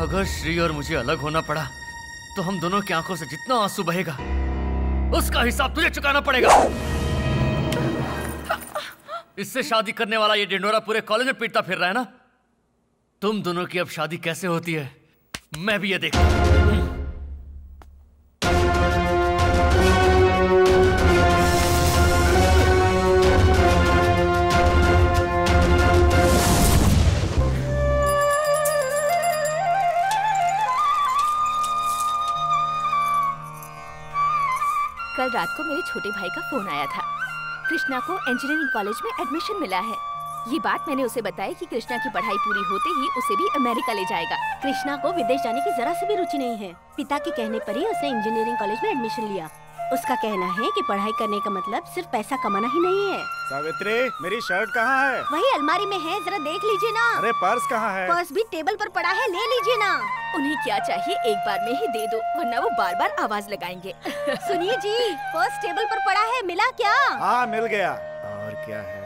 अगर श्री और मुझे अलग होना पड़ा तो हम दोनों की आंखों से जितना आंसू बहेगा उसका हिसाब तुझे चुकाना पड़ेगा। इससे शादी करने वाला ये ढिंढोरा पूरे कॉलेज में पीटता फिर रहा है ना। तुम दोनों की अब शादी कैसे होती है मैं भी ये देखता हूं। कल रात को मेरे छोटे भाई का फोन आया था। कृष्णा को इंजीनियरिंग कॉलेज में एडमिशन मिला है। ये बात मैंने उसे बताई कि कृष्णा की पढ़ाई पूरी होते ही उसे भी अमेरिका ले जाएगा। कृष्णा को विदेश जाने की जरा सी भी रुचि नहीं है। पिता के कहने पर ही उसने इंजीनियरिंग कॉलेज में एडमिशन लिया। उसका कहना है कि पढ़ाई करने का मतलब सिर्फ पैसा कमाना ही नहीं है। सावित्री, मेरी शर्ट कहाँ है? वही अलमारी में है, जरा देख लीजिए ना। अरे पर्स कहाँ है? पर्स भी टेबल पर पड़ा है, ले लीजिए ना। उन्हें क्या चाहिए एक बार में ही दे दो, वरना वो बार बार आवाज लगाएंगे। सुनिए जी, पर्स टेबल पर पड़ा है, मिला क्या? हाँ मिल गया। और क्या है?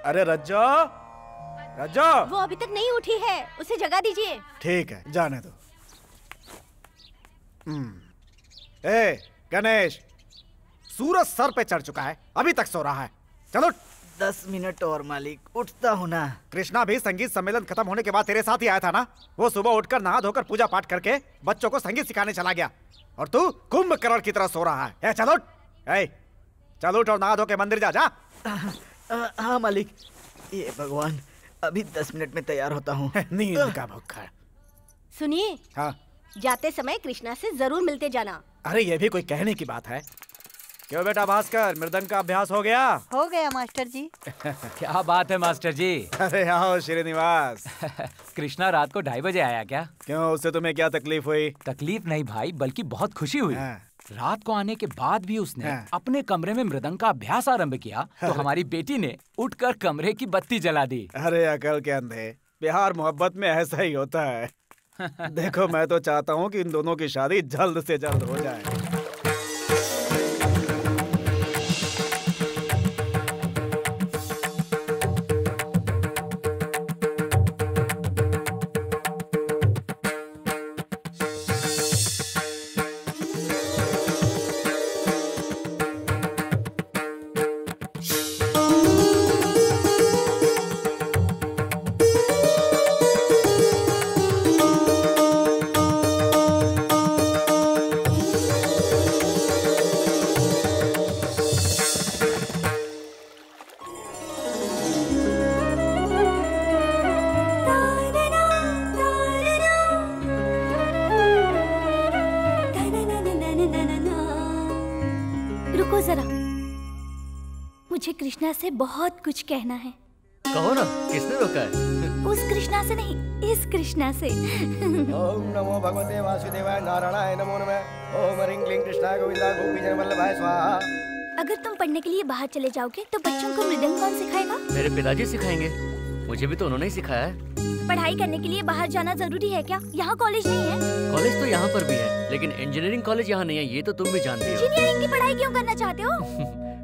अरे रज्जो, रज्जो। वो अभी तक नहीं उठी है, उसे जगा दीजिए। ठीक है, जाने दो। ए गणेश, सूरज सर पे चढ़ चुका है, अभी तक सो रहा है। चलो 10 मिनट और मालिक, उठता हूँ ना। कृष्णा भी संगीत सम्मेलन खत्म होने के बाद तेरे साथ ही आया था ना। वो सुबह उठकर नहा धोकर पूजा पाठ करके बच्चों को संगीत सिखाने चला गया और तू कुंभकर्ण की तरह सो रहा है। चलो चल उठ और नहा धो के मंदिर जा। हाँ मालिक। ये भगवान, अभी 10 मिनट में तैयार होता हूँ। नींद का भूखा। सुनिए, हाँ जाते समय कृष्णा से जरूर मिलते जाना। अरे ये भी कोई कहने की बात है? क्यों बेटा भास्कर, मृदंग का अभ्यास हो गया? हो गया मास्टर जी। क्या बात है मास्टर जी। अरे आओ श्रीनिवास। कृष्णा रात को 2:30 बजे आया क्या? क्यों, उससे तुम्हें क्या तकलीफ हुई? तकलीफ नहीं भाई, बल्कि बहुत खुशी हुई। रात को आने के बाद भी उसने अपने कमरे में मृदंग का अभ्यास आरंभ किया तो हमारी बेटी ने उठकर कमरे की बत्ती जला दी। अरे अकल के अंधे, प्यार मोहब्बत में ऐसा ही होता है। देखो मैं तो चाहता हूँ कि इन दोनों की शादी जल्द से जल्द हो जाए। मुझे कृष्णा से बहुत कुछ कहना है। कहो ना, किसने रोका है? उस कृष्णा से नहीं, इस कृष्णा से। ओम नमो भगवते वासुदेवाय नारायणाय नमो नमः। ओम ह्रीं क्लीं कृष्णाय गोविंदाय गोपीजन वल्लभाय स्वाहा। अगर तुम पढ़ने के लिए बाहर चले जाओगे तो बच्चों को मृदंग कौन सिखाएगा? मेरे पिताजी सिखाएंगे, मुझे भी तो उन्होंने ही सिखाया है। पढ़ाई करने के लिए बाहर जाना जरूरी है क्या? यहाँ कॉलेज नहीं है। कॉलेज तो यहाँ पर भी है, लेकिन इंजीनियरिंग कॉलेज यहाँ नहीं है, ये तो तुम भी जानती हो। इंजीनियरिंग की पढ़ाई क्यों करना चाहते हो?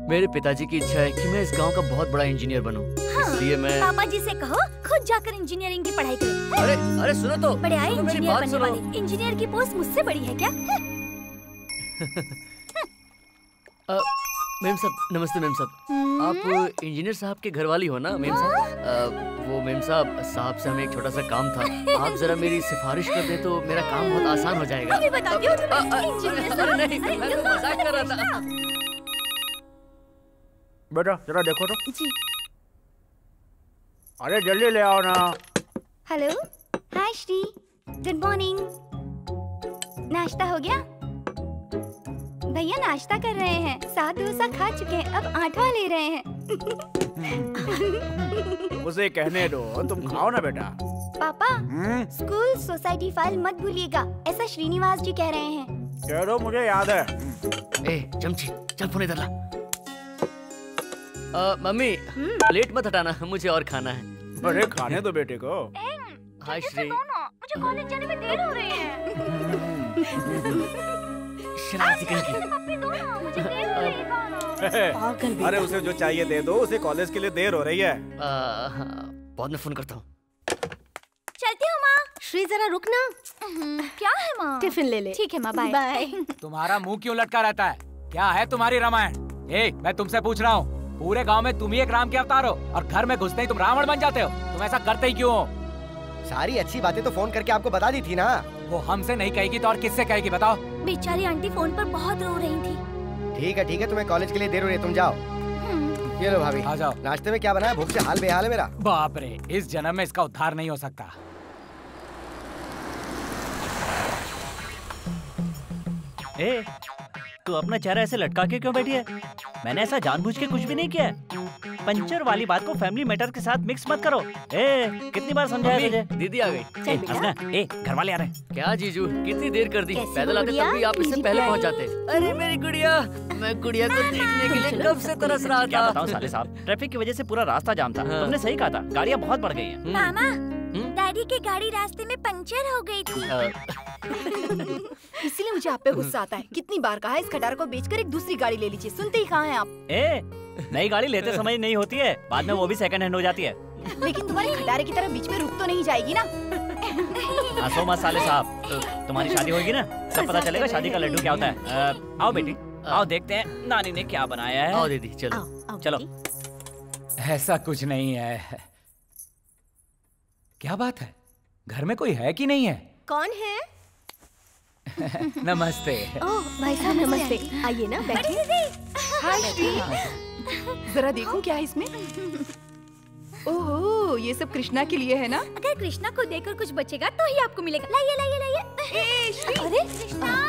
मेरे पिताजी की इच्छा है कि मैं इस गांव का बहुत बड़ा इंजीनियर बनूं। हाँ, इसलिए मैं पापा जी से कहो खुद जाकर इंजीनियरिंग की पढ़ाई करें। अरे अरे सुनो तो, बड़े आए इंजीनियर बनने सुनो। वाले। इंजीनियर की पोस्ट मुझसे बड़ी है क्या? मेम साहब नमस्ते। मेम साहब, आप इंजीनियर साहब के घर वाली हो ना? मेम साहब, वो मेम साहब से हमें एक छोटा सा काम था, आप जरा मेरी सिफारिश कर दे तो मेरा काम बहुत आसान हो जाएगा। अभी बताती हूँ इंजीनियर साहब। नहीं, मैं तो मजाक कर रहा था। बेटा जरा देखो तो। जी। अरे जल्दी ले आओ ना। हेलो, हाय श्री, गुड मॉर्निंग। नाश्ता हो गया? भैया नाश्ता कर रहे हैं, 7 डोसा खा चुके हैं, अब 8वां ले रहे हैं। उसे कहने दो, तुम खाओ ना बेटा। पापा, स्कूल सोसाइटी फाइल मत भूलिएगा, ऐसा श्रीनिवास जी कह रहे हैं। कह दो, मुझे याद है। ए चमची, चल फोन इधर ला। मम्मी, प्लेट मत हटाना, मुझे और खाना है। अरे खाने दो बेटे को। हाय श्री, मुझे कॉलेज जाने में देर हो रही है। शरारती कहीं की। पागल अरे उसे जो चाहिए दे दो, उसे कॉलेज के लिए देर हो रही है। बाद में फोन करता हूँ। चलती हूँ माँ। श्री जरा रुकना। क्या है माँ? टिफिन ले ले। ठीक है माँ, बाय बाय। तुम्हारा मुंह क्यों लटका रहता है? क्या है तुम्हारी रामायण? मैं तुमसे पूछ रहा हूँ, पूरे गांव में तुम ही एक राम के अवतार हो और घर में घुसते ही तुम रावण बन जाते हो। तुम ऐसा करते ही क्यों हो? सारी अच्छी बातें तो फोन करके आपको बता दी थी ना। वो हमसे नहीं कहेगी तो और किससे कहेगी बताओ? बेचारी आंटी फोन पर बहुत रो रही थी। ठीक है, तुम्हें कॉलेज के लिए देर हो रही है, तुम जाओ। ये लो भाभी, आ जाओ। नाश्ते में क्या बना है? भूख से हाल बेहाल है मेरा। बाप रे, इस जन्म में इसका उद्धार नहीं हो सकता। तू अपना चेहरा ऐसे लटका के क्यों बैठी है? मैंने ऐसा जानबूझ के कुछ भी नहीं किया है। पंचर वाली बात को फैमिली मैटर के साथ मिक्स मत करो। कितनी बार समझाया तुझे? दीदी आ गई। हंसना, घर वाले आ रहे हैं। क्या जीजू, कितनी देर कर दी? पैदल आते तब भी आप इससे पहले पहुंच जाते। अरे मेरी गुड़िया, मैं गुड़िया को देखने के लिए कब से तरस रहा था। क्या बताऊं साले साहब, ट्रैफिक की वजह से पूरा रास्ता जाम था। तुमने सही कहा था, गाड़ियाँ बहुत बढ़ गई हैं। मामा, डैडी की गाड़ी रास्ते में पंचर हो गई थी। इसीलिए मुझे आप पे गुस्सा आता है। कितनी बार कहा है इस खटारा को बेचकर एक दूसरी गाड़ी ले लीजिए, सुनते ही कहाँ हैं आप? नई गाड़ी लेते समय नहीं होती है, बाद में वो भी सेकंड हैंड हो जाती है। लेकिन तुम्हारे खटारे की तरह बीच में रुक तो नहीं जाएगी ना? हंसो मत साले साहब, तुम्हारी शादी होगी ना, सब पता चलेगा शादी का लड्डू क्या होता है। आओ बेटी, आओ देखते हैं नानी ने क्या बनाया है। आओ दीदी, चलो। चलो। ऐसा कुछ नहीं है। क्या बात है, घर में कोई है कि नहीं है? कौन है? नमस्ते। ओह भाई साहब नमस्ते, आइए ना बैठिए। हाय श्री, जरा देखूं क्या है इसमें। ओहो, ये सब कृष्णा के लिए है ना? अगर कृष्णा को देकर कुछ बचेगा तो ही आपको मिलेगा। लाइए लाइए लाइए। अरे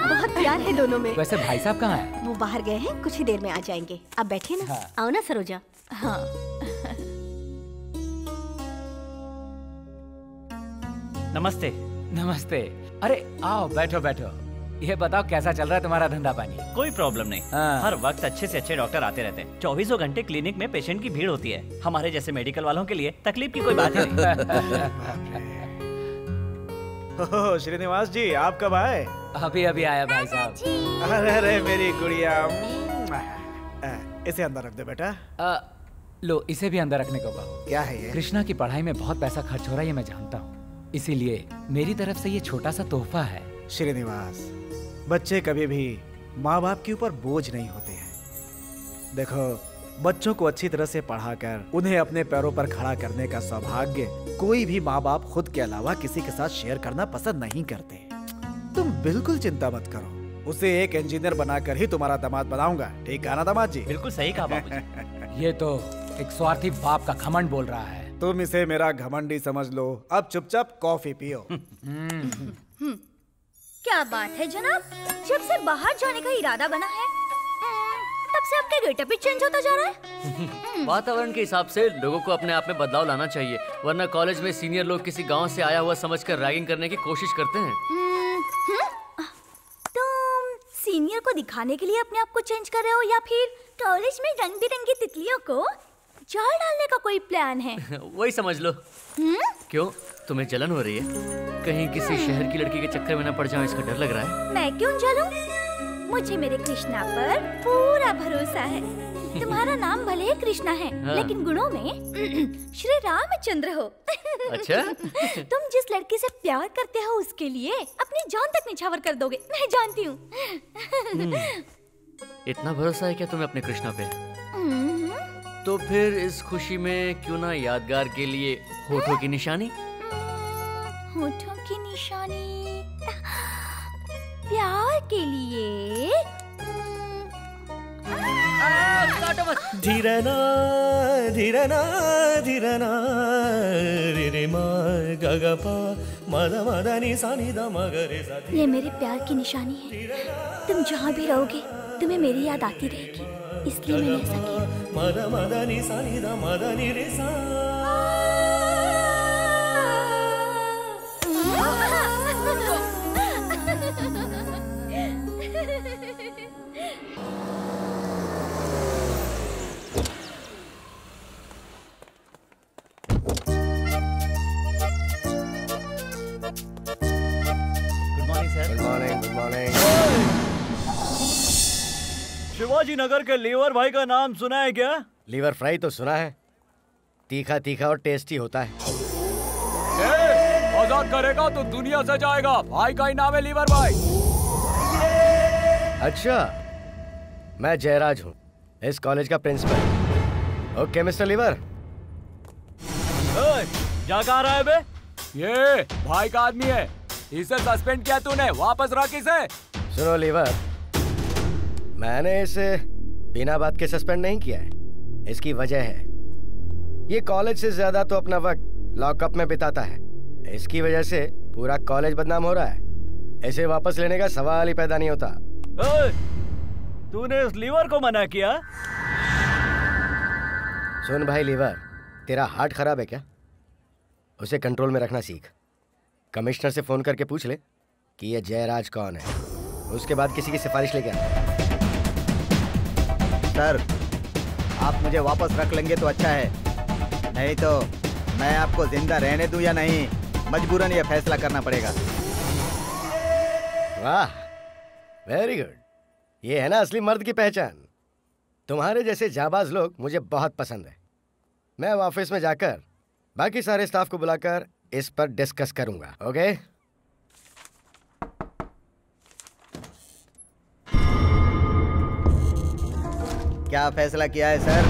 बहुत प्यार है दोनों में। वैसे भाई साहब कहाँ हैं? वो बाहर गए हैं, कुछ ही देर में आ जाएंगे। आप बैठिए ना। हाँ। आओ ना सरोजा। हाँ। नमस्ते। नमस्ते। अरे आओ बैठो बैठो। ये बताओ कैसा चल रहा है तुम्हारा धंधा पानी? कोई प्रॉब्लम नहीं। हाँ। हर वक्त अच्छे से अच्छे डॉक्टर आते रहते हैं। 24 घंटे क्लिनिक में पेशेंट की भीड़ होती है। हमारे जैसे मेडिकल वालों के लिए तकलीफ की कोई बात ही नहीं। श्रीनिवास जी, आप कब आए? अभी अभी आया भाई साहब। अरे मेरी गुड़िया, इसे अंदर रख दे बेटा। लो इसे भी अंदर रखने को कहो। क्या है ये? कृष्णा की पढ़ाई में बहुत पैसा खर्च हो रहा है, ये मैं जानता हूँ, इसीलिए मेरी तरफ से ये छोटा सा तोहफा है। श्रीनिवास, बच्चे कभी भी माँ बाप के ऊपर बोझ नहीं होते हैं। देखो, बच्चों को अच्छी तरह से पढ़ाकर उन्हें अपने पैरों पर खड़ा करने का सौभाग्य कोई भी माँ बाप खुद के अलावा किसी के साथ शेयर करना पसंद नहीं करते। तुम बिल्कुल चिंता मत करो, उसे एक इंजीनियर बनाकर ही तुम्हारा दामाद बनाऊंगा। ठीक है ना दामाद जी? बिल्कुल सही कहा बाबूजी। ये तो एक स्वार्थी बाप का घमंड बोल रहा है। तुम इसे मेरा घमंडी समझ लो। अब चुपचाप कॉफी पियो। क्या बात है जनाब, जब से बाहर जाने का इरादा बना है तब से आपका गेटअप ही चेंज होता जा रहा है। वातावरण के हिसाब से लोगों को अपने आप में बदलाव लाना चाहिए, वरना कॉलेज में सीनियर लोग किसी गांव से आया हुआ समझकर रैगिंग करने की कोशिश करते हैं। तुम सीनियर को दिखाने के लिए अपने आप को चेंज कर रहे हो या फिर कॉलेज में रंग बिरंगी तितलियों को जाल डालने का कोई प्लान है? वही समझ लो। क्यों, तुम्हें जलन हो रही है? कहीं किसी शहर की लड़की के चक्कर में न पड़ जाऊं, इसका डर लग रहा है? मैं क्यों जलूं? मुझे मेरे कृष्णा पर पूरा भरोसा है। तुम्हारा नाम भले ही कृष्णा है, हाँ। लेकिन गुणों में श्री रामचंद्र हो। अच्छा? तुम जिस लड़की से प्यार करते हो उसके लिए अपनी जान तक निछावर कर दोगे, मैं जानती हूँ। इतना भरोसा है क्या तुम्हें अपने कृष्णा पे? तो फिर इस खुशी में क्यों ना यादगार के लिए होठों की निशानी? होठों की निशानी प्यार के लिए। धीरना धीरना धीरना रे मा ग ग प मद मद नि सा नि द म ग रे सा। ये मेरे प्यार की निशानी है। तुम जहाँ भी रहोगे तुम्हें मेरी याद आती रहेगी, इसलिए मैंने ऐसा किया। मद मद नि सा नि द मद नि रे सा। Good morning sir. Good morning, good morning. Shivaji Nagar के लीवर भाई का नाम सुना है क्या? लीवर फ्राई तो सुना है, तीखा तीखा और टेस्टी होता है। मजाक करेगा तो दुनिया से जाएगा। भाई का ही नाम है लीवर भाई। अच्छा, मैं जयराज हूँ, इस कॉलेज का प्रिंसिपल। Okay mister liver. जा कहाँ रहा है बे? ये भाई का आदमी है, इसे सस्पेंड किया तूने, वापस रख इसे। सुनो लीवर, मैंने इसे बिना बात के सस्पेंड नहीं किया है। इसकी वजह है, ये कॉलेज से ज्यादा तो अपना वक्त लॉकअप में बिताता है। इसकी वजह से पूरा कॉलेज बदनाम हो रहा है। इसे वापस लेने का सवाल ही पैदा नहीं होता। तूने इस लीवर को मना किया? सुन भाई लीवर, तेरा हार्ट खराब है क्या? उसे कंट्रोल में रखना सीख। कमिश्नर से फोन करके पूछ ले कि ये जयराज कौन है, उसके बाद किसी की सिफारिश लेके आ। सर, आप मुझे वापस रख लेंगे तो अच्छा है, नहीं तो मैं आपको जिंदा रहने दूं या नहीं, मजबूरन ये फैसला करना पड़ेगा। वाह, वेरी गुड। ये है ना असली मर्द की पहचान। तुम्हारे जैसे जाबाज लोग मुझे बहुत पसंद है। मैं ऑफिस में जाकर बाकी सारे स्टाफ को बुलाकर इस पर डिस्कस करूंगा। ओके? क्या फैसला किया है सर?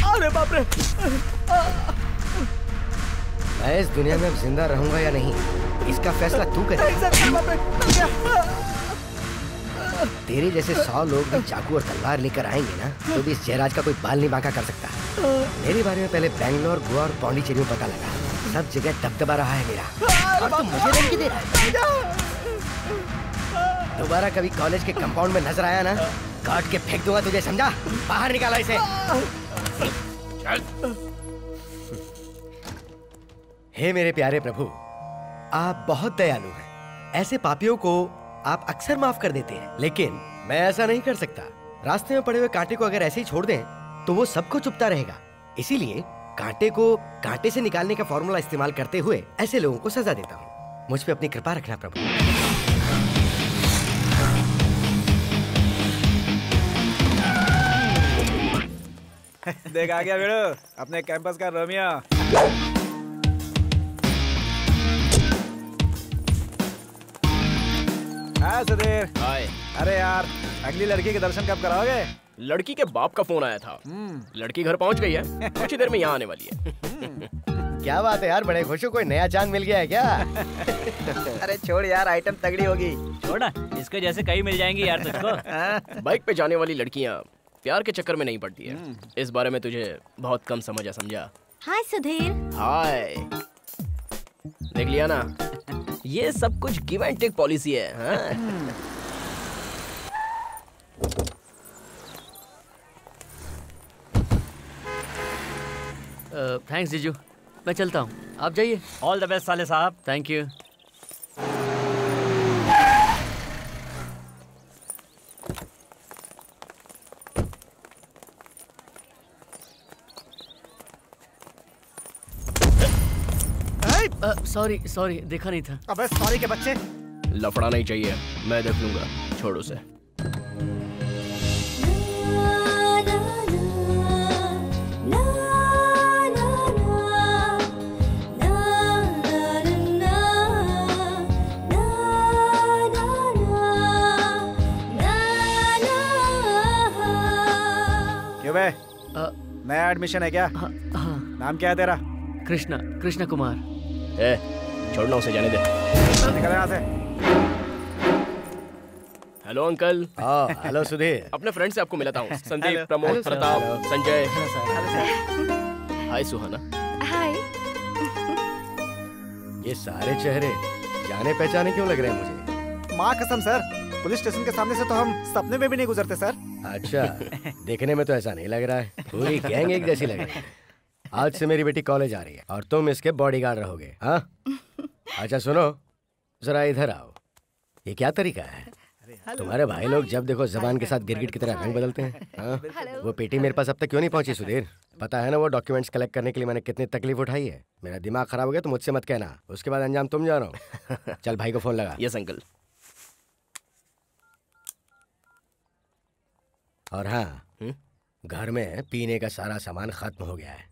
अरे बाप रे! मैं इस दुनिया में अब जिंदा रहूंगा या नहीं, इसका फैसला तू करेगा। तेरे जैसे 100 लोग भी चाकू और तलवार लेकर आएंगे ना, तो भी इस जयराज का कोई बाल नहीं बांका कर सकता। मेरे बारे में पहले बैंगलोर, गोवा और पौंडीचेरी में पता लगा। सब जगह दबदबा रहा है मेरा, और तुम मुझे धमकी दे रहा है। दोबारा कभी कॉलेज के कंपाउंड में नजर आया ना, काट के फेंक दूंगा तुझे, समझा? बाहर निकालो इसे। हे मेरे प्यारे प्रभु, आप बहुत दयालु हैं। ऐसे पापियों को आप अक्सर माफ कर देते हैं, लेकिन मैं ऐसा नहीं कर सकता। रास्ते में पड़े हुए कांटे को अगर ऐसे ही छोड़ दें तो वो सबको चुभता रहेगा। इसीलिए कांटे को कांटे से निकालने का फॉर्मूला इस्तेमाल करते हुए ऐसे लोगों को सजा देता हूँ। मुझ पे अपनी कृपा रखना प्रभु। देख आ गया बेड़ो, अपने कैंपस का रोमियो। हाय सुधीर। हाय। अरे यार, अगली लड़की के दर्शन कब कराओगे? लड़की के बाप का फोन आया था, लड़की घर पहुंच गई है, कुछ ही देर में यहाँ आने वाली है। क्या बात है यार, बड़े खुश हो, कोई नया चांद मिल गया है क्या? अरे छोड़ यार, आइटम तगड़ी होगी। छोड़ ना, इसके जैसे कई मिल जाएंगी यार तुझको। बाइक पे जाने वाली लड़कियाँ प्यार के चक्कर में नहीं पड़ती है। इस बारे में तुझे बहुत कम समझा। हाय सुधीर। हाय। देख लिया ना, ये सब कुछ गिव एंड टेक पॉलिसी है। हाँ? थैंक्स जीजू, मैं चलता हूँ, आप जाइए। ऑल द बेस्ट साले साहब। Thank you. सॉरी, देखा नहीं था। अबे सॉरी के बच्चे। लफड़ा नहीं चाहिए, मैं देख लूंगा, छोड़ उसे। क्यों बे? नया एडमिशन है क्या? हाँ। नाम क्या है तेरा? कृष्णा कुमार। छोड़ना उसे, जाने दे। निकल यहाँ से। Hello uncle. हेलो सुधीर। अपने फ्रेंड से आपको मिलाता हूँ, संदीप, प्रमोद, प्रताप, संजय। हाय सुहाना। हाय। ये सारे चेहरे जाने पहचाने क्यों लग रहे हैं मुझे? माँ कसम सर, पुलिस स्टेशन के सामने से तो हम सपने में भी नहीं गुजरते सर। अच्छा, देखने में तो ऐसा नहीं लग रहा है, पूरी गैंग एक जैसी लग रही है। आज से मेरी बेटी कॉलेज आ रही है और तुम इसके बॉडीगार्ड रहोगे। हाँ? अच्छा सुनो, जरा इधर आओ। ये क्या तरीका है? तुम्हारे भाई लोग जब देखो जबान के साथ गिरगिट की तरह रंग बदलते हैं। हाँ? वो पेटी मेरे पास अब तक क्यों नहीं पहुंची सुधीर? पता है ना वो डॉक्यूमेंट्स कलेक्ट करने के लिए मैंने कितनी तकलीफ उठाई है। मेरा दिमाग खराब हो गया तो मुझसे मत कहना, उसके बाद अंजाम तुम जानो। चल भाई को फोन लगा। Yes uncle. और हाँ, घर में पीने का सारा सामान खत्म हो गया है।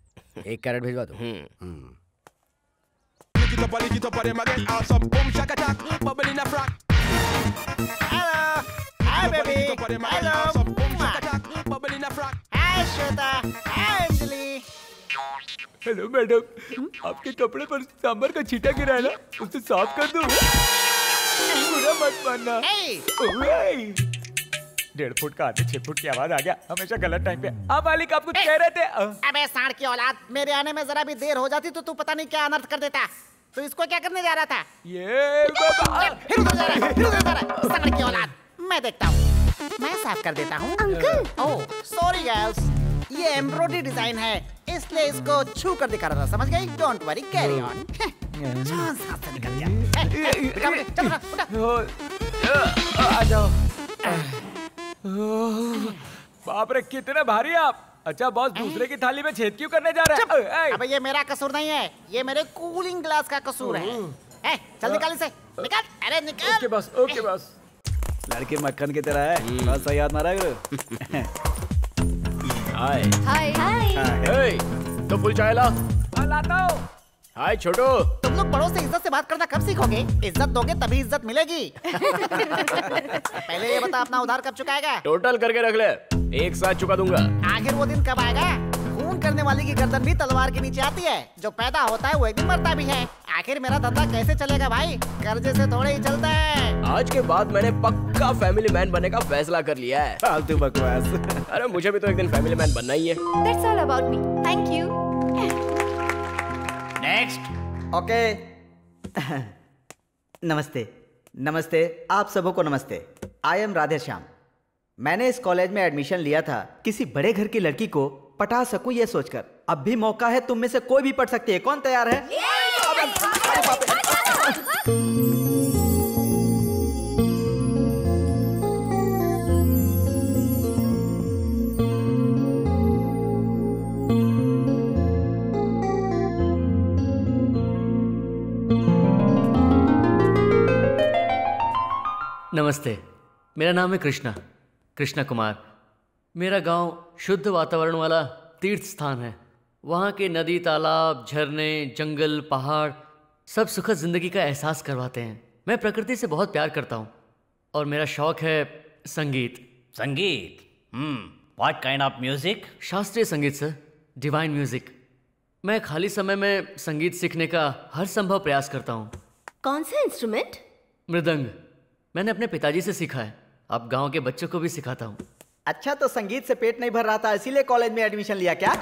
1 कैरेट भिजवा दो। Hi baby. Hello. Hi Shweta. Hi Anjali. Hello madam, आपके कपड़े पर सांभर का छींटा गिरा है ना, उसे साफ कर दो। बुरा मत मानना। 1.5 फुट का आते 6 फुट की आवाज आ गया, हमेशा गलत टाइम पे। आप मालिक आप कुछ कह रहे थे? अबे सांड की औलाद, मेरे आने में जरा भी देर हो जाती तो तू पता नहीं क्या अनर्थ कर देता। तो इसको क्या करने जा रहा था? ये फिर उधर जा रहा है, सांड की औलाद। मैं देखता हूँ, मैं साफ कर देता हूँ। अंकल। ओह सॉरी गर्ल्स, ये एम्ब्रॉयडरी डिजाइन है इसलिए इसको छू कर दिखा रहा था, समझ गई? Don't worry, carry on. आ जाओ। बाप रे कितने भारी है आप। अच्छा बॉस, दूसरे की थाली में छेद क्यों करने जा रहे हैं? अबे ये मेरा कसूर नहीं है, ये मेरे कूलिंग ग्लास का कसूर है। चल निकाल इसे, निकाल। अरे निकाल। Okay boss, okay boss. लड़की मक्खन की तरह है, बस सही याद मारा करो। हाय हाय हाय। तो फुल चाय ला। लाता हूँ। हाय छोटू। तुम लोग बड़ों से इज्जत से बात करना कब सीखोगे? इज्जत दोगे तभी इज्जत मिलेगी। पहले ये बता अपना उधार कब चुकाएगा? टोटल करके रख ले, एक साथ चुका दूंगा। आखिर वो दिन कब आएगा? खून करने वाले की गर्दन भी तलवार के नीचे आती है, जो पैदा होता है वो एक दिन मरता भी है। आखिर मेरा धंधा कैसे चलेगा भाई? कर्जे से थोड़े ही चलता है। आज के बाद मैंने पक्का फैमिली मैन बनने का फैसला कर लिया है। फालतू बकवास। अरे मुझे भी तो एक दिन फैमिली मैन बनना ही है। That's all about me. Thank you. Next. Okay. नमस्ते। नमस्ते आप सबको नमस्ते। I am Radheshyam. मैंने इस कॉलेज में एडमिशन लिया था किसी बड़े घर की लड़की को पटा सकूं ये सोचकर। अब भी मौका है, तुम में से कोई भी पढ़ सकती है। कौन तैयार है? नमस्ते, मेरा नाम है कृष्णा कुमार। मेरा गांव शुद्ध वातावरण वाला तीर्थ स्थान है। वहाँ के नदी, तालाब, झरने, जंगल, पहाड़ सब सुखद जिंदगी का एहसास करवाते हैं। मैं प्रकृति से बहुत प्यार करता हूँ और मेरा शौक है संगीत। संगीत? What kind of music? शास्त्रीय संगीत सर, डिवाइन म्यूजिक। मैं खाली समय में संगीत सीखने का हर संभव प्रयास करता हूँ। कौन सा इंस्ट्रूमेंट? मृदंग। मैंने अपने पिताजी से सीखा है, अब गांव के बच्चों को भी सिखाता हूँ। अच्छा, तो संगीत से पेट नहीं भर रहा था इसीलिए कॉलेज में एडमिशन लिया क्या?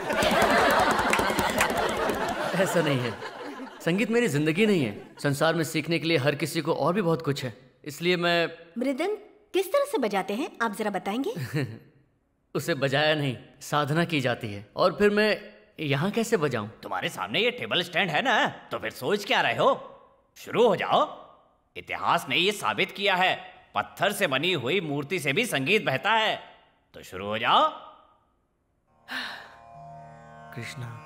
ऐसा नहीं है, संगीत मेरी जिंदगी नहीं है। संसार में सीखने के लिए हर किसी को और भी बहुत कुछ है, इसलिए मैं। मृदंग किस तरह से बजाते हैं, आप जरा बताएंगे? उसे बजाया नहीं, साधना की जाती है। और फिर मैं यहाँ कैसे बजाऊं? तुम्हारे सामने ये टेबल स्टैंड है ना, तो फिर सोच क्या रहे हो? शुरू हो जाओ। इतिहास ने ये साबित किया है, पत्थर से बनी हुई मूर्ति से भी संगीत बहता है। तो शुरू हो जाओ। कृष्णा।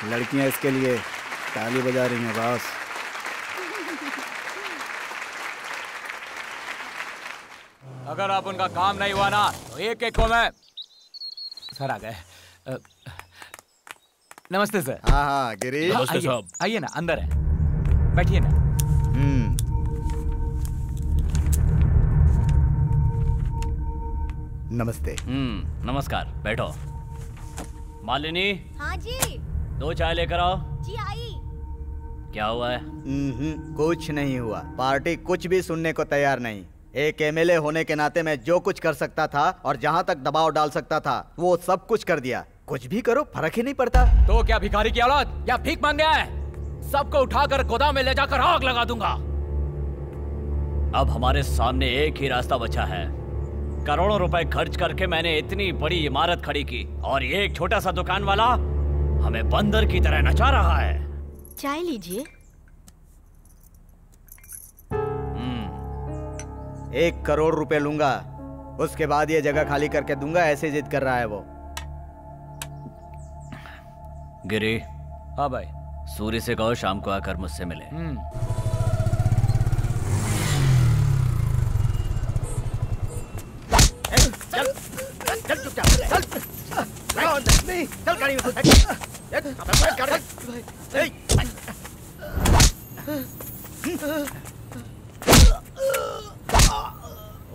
लड़कियां इसके लिए ताली बजा रही हैं बॉस। अगर आप उनका काम नहीं हुआ ना तो एक एक को मैं। सर आ गए। नमस्ते सर। हाँ गिरी। नमस्ते साहब। आइए ना, अंदर है, बैठिए ना। नमस्ते। नमस्कार, बैठो। मालिनी। हाँ जी। 2 चाय लेकर आओ। जी आई। क्या हुआ है? कुछ नहीं हुआ। पार्टी कुछ भी सुनने को तैयार नहीं। एक एमएलए होने के नाते मैं जो कुछ कर सकता था और जहाँ तक दबाव डाल सकता था वो सब कुछ कर दिया। कुछ भी करो फर्क ही नहीं पड़ता। तो क्या भिखारी की औलाद या भीख मांग गया है? सबको उठाकर गोदाम में ले जाकर आग लगा दूंगा। अब हमारे सामने एक ही रास्ता बचा है। करोड़ों रुपए खर्च करके मैंने इतनी बड़ी इमारत खड़ी की और ये एक छोटा सा दुकान वाला हमें बंदर की तरह नचा रहा है। चाय लीजिए। 1 करोड़ रुपए लूंगा, उसके बाद ये जगह खाली करके दूंगा। ऐसे जिद कर रहा है वो। गिरी। हाँ भाई। सूर्य से कहो शाम को आकर मुझसे मिले। चल चुपचाप चल। नहीं चल गाड़ी में।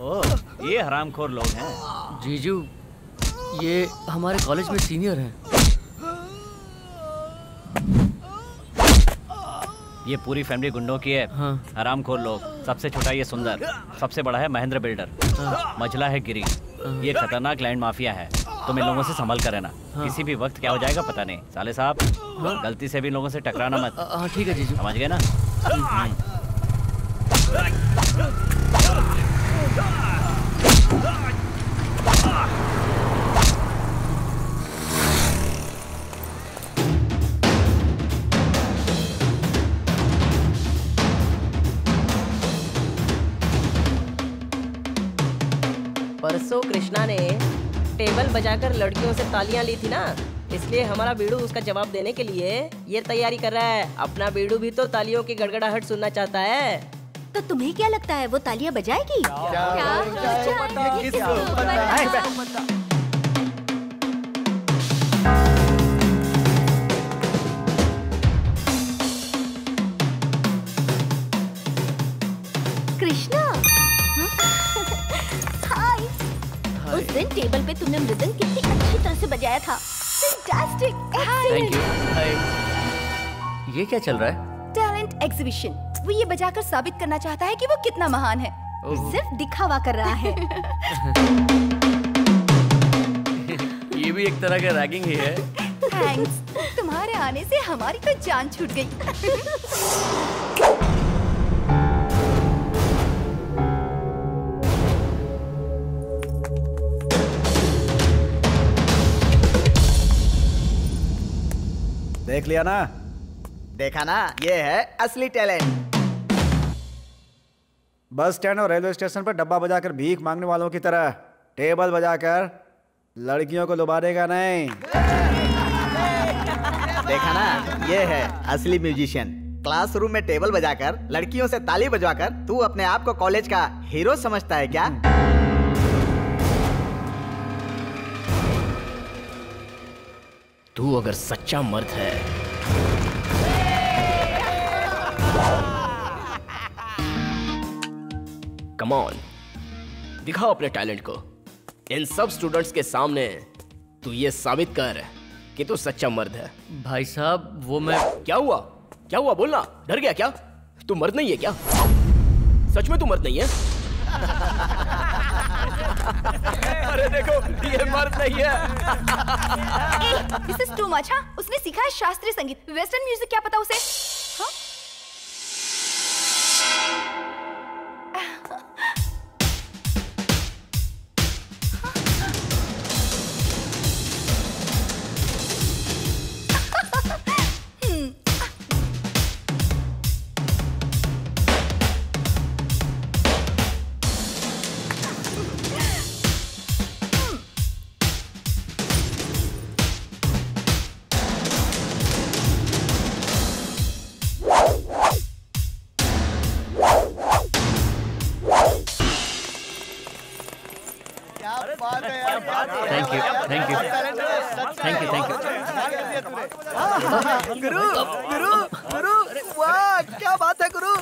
ओह, ये हरामखोर लोग हैं। जीजू, ये हमारे कॉलेज में सीनियर हैं। ये पूरी फैमिली गुंडों की है। हाँ। हरामखोर लोग। सबसे छोटा ये सुंदर, सबसे बड़ा है महेंद्र बिल्डर, मझला है गिरी। ये खतरनाक लैंड माफिया है। तुम इन लोगों से संभल कर रहना। किसी भी वक्त क्या हो जाएगा पता नहीं। साले साहब, गलती से भी इन लोगों से टकराना मत। ठीक है जीजू। समझ गए ना? परसों कृष्णा ने टेबल बजाकर लड़कियों से तालियां ली थी ना, इसलिए हमारा बीड़ू उसका जवाब देने के लिए ये तैयारी कर रहा है। अपना बीड़ू भी तो तालियों की गड़गड़ाहट सुनना चाहता है। तो तुम्हें क्या लगता है वो तालियां बजाएगी? कृष्णा, हाय। उस दिन टेबल पे तुमने मृदंग कितनी अच्छी तरह से बजाया था। Fantastic, thank you. ये क्या चल रहा है? Talent exhibition. वो ये बजाकर साबित करना चाहता है कि वो कितना महान है। सिर्फ दिखावा कर रहा है। ये भी एक तरह का रैगिंग ही है। थैंक्स, तुम्हारे आने से हमारी तो जान छूट गई। देख लिया ना? देखा ना? ये है असली टैलेंट। बस स्टैंड और रेलवे स्टेशन पर डब्बा बजाकर भीख मांगने वालों की तरह टेबल बजाकर लड़कियों को लुभा देगा नहीं। देखा ना? ये है असली म्यूजिशियन। क्लासरूम में टेबल बजाकर लड़कियों से ताली बजवाकर तू अपने आप को कॉलेज का हीरो समझता है क्या? तू अगर सच्चा मर्द है कम ऑन, दिखाओ अपने टैलेंट को। इन सब स्टूडेंट्स के सामने तू ये साबित कर कि तू सच्चा मर्द है। भाई साहब, वो मैं... क्या हुआ? क्या हुआ? बोलना। डर गया क्या? तू मर्द नहीं है क्या? सच में तू मर्द नहीं है? अरे देखो, ये मर्द नहीं है। This is too much. हाँ, उसने सीखा है शास्त्रीय संगीत, वेस्टर्न म्यूजिक क्या पता उसे। हाँ? गुरु, गुरु, गुरु, वाह क्या बात है गुरु।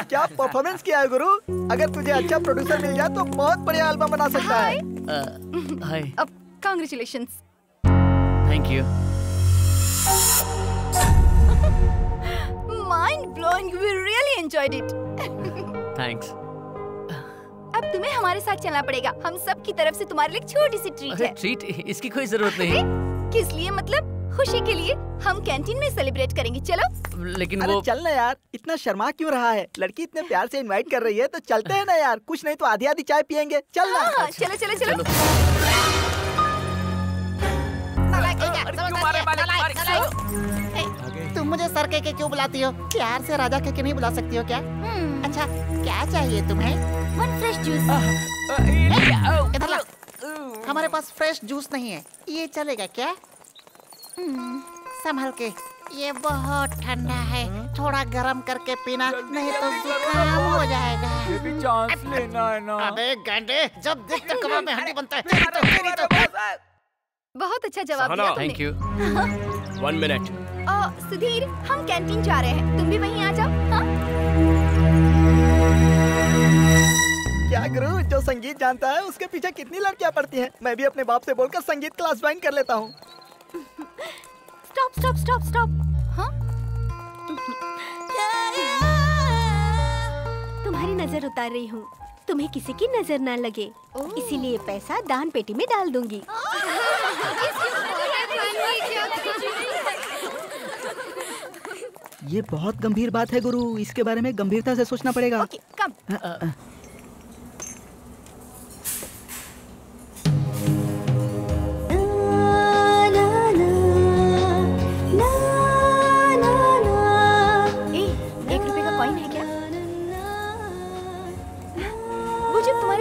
क्या परफॉर्मेंस किया है गुरु। अगर तुझे अच्छा प्रोड्यूसर मिल जाए तो बहुत बढ़िया एल्बम बना सकता है। हाय। अब congratulations. Thank you. Mind blowing, we really enjoyed it. Thanks. अब तुम्हें हमारे साथ चलना पड़ेगा। हम सब की तरफ से तुम्हारे लिए एक छोटी सी ट्रीट अरे है। ट्रीट? इसकी कोई जरूरत नहीं। किस लिए? मतलब खुशी के लिए। हम कैंटीन में सेलिब्रेट करेंगे, चलो। लेकिन अरे वो चल ना यार, इतना शर्मा क्यों रहा है? लड़की इतने प्यार से इनवाइट कर रही है तो चलते हैं ना यार। कुछ नहीं तो आधी आधी चाय पियेंगे। चल ना। हाँ, चलो चलो चलो। तुम मुझे सर कह के क्यों बुलाती हो? प्यार से राजा कह के नहीं बुला सकती हो क्या? अच्छा, क्या चाहिए तुम्हें? One fresh juice. इधर ला। हमारे पास फ्रेश जूस नहीं है, ये चलेगा क्या? संभल के, ये बहुत ठंडा है, थोड़ा गर्म करके पीना, नहीं तो जुकाम हो जाएगा। ये भी चांस लेना है ना। अबे गांडे, जब देखते कबाब में हड्डी बनता है। तेरी तो। बहुत अच्छा जवाब दिया तुमने। Thank you. 1 मिनट। सुधीर, हम कैंटीन जा रहे हैं, तुम भी वहीं आ जाओ। हाँ? क्या गुरु, जो संगीत जानता है उसके पीछे कितनी लड़कियां पड़ती हैं। मैं भी अपने बाप से बोलकर संगीत क्लास ज्वाइन कर लेता हूँ। Stop stop stop stop. हाँ? तुम्हारी नजर उतार रही हूँ, तुम्हें किसी की नजर ना लगे, इसीलिए पैसा दान पेटी में डाल दूंगी। ये बहुत गंभीर बात है गुरु, इसके बारे में गंभीरता से सोचना पड़ेगा। ओके, कम।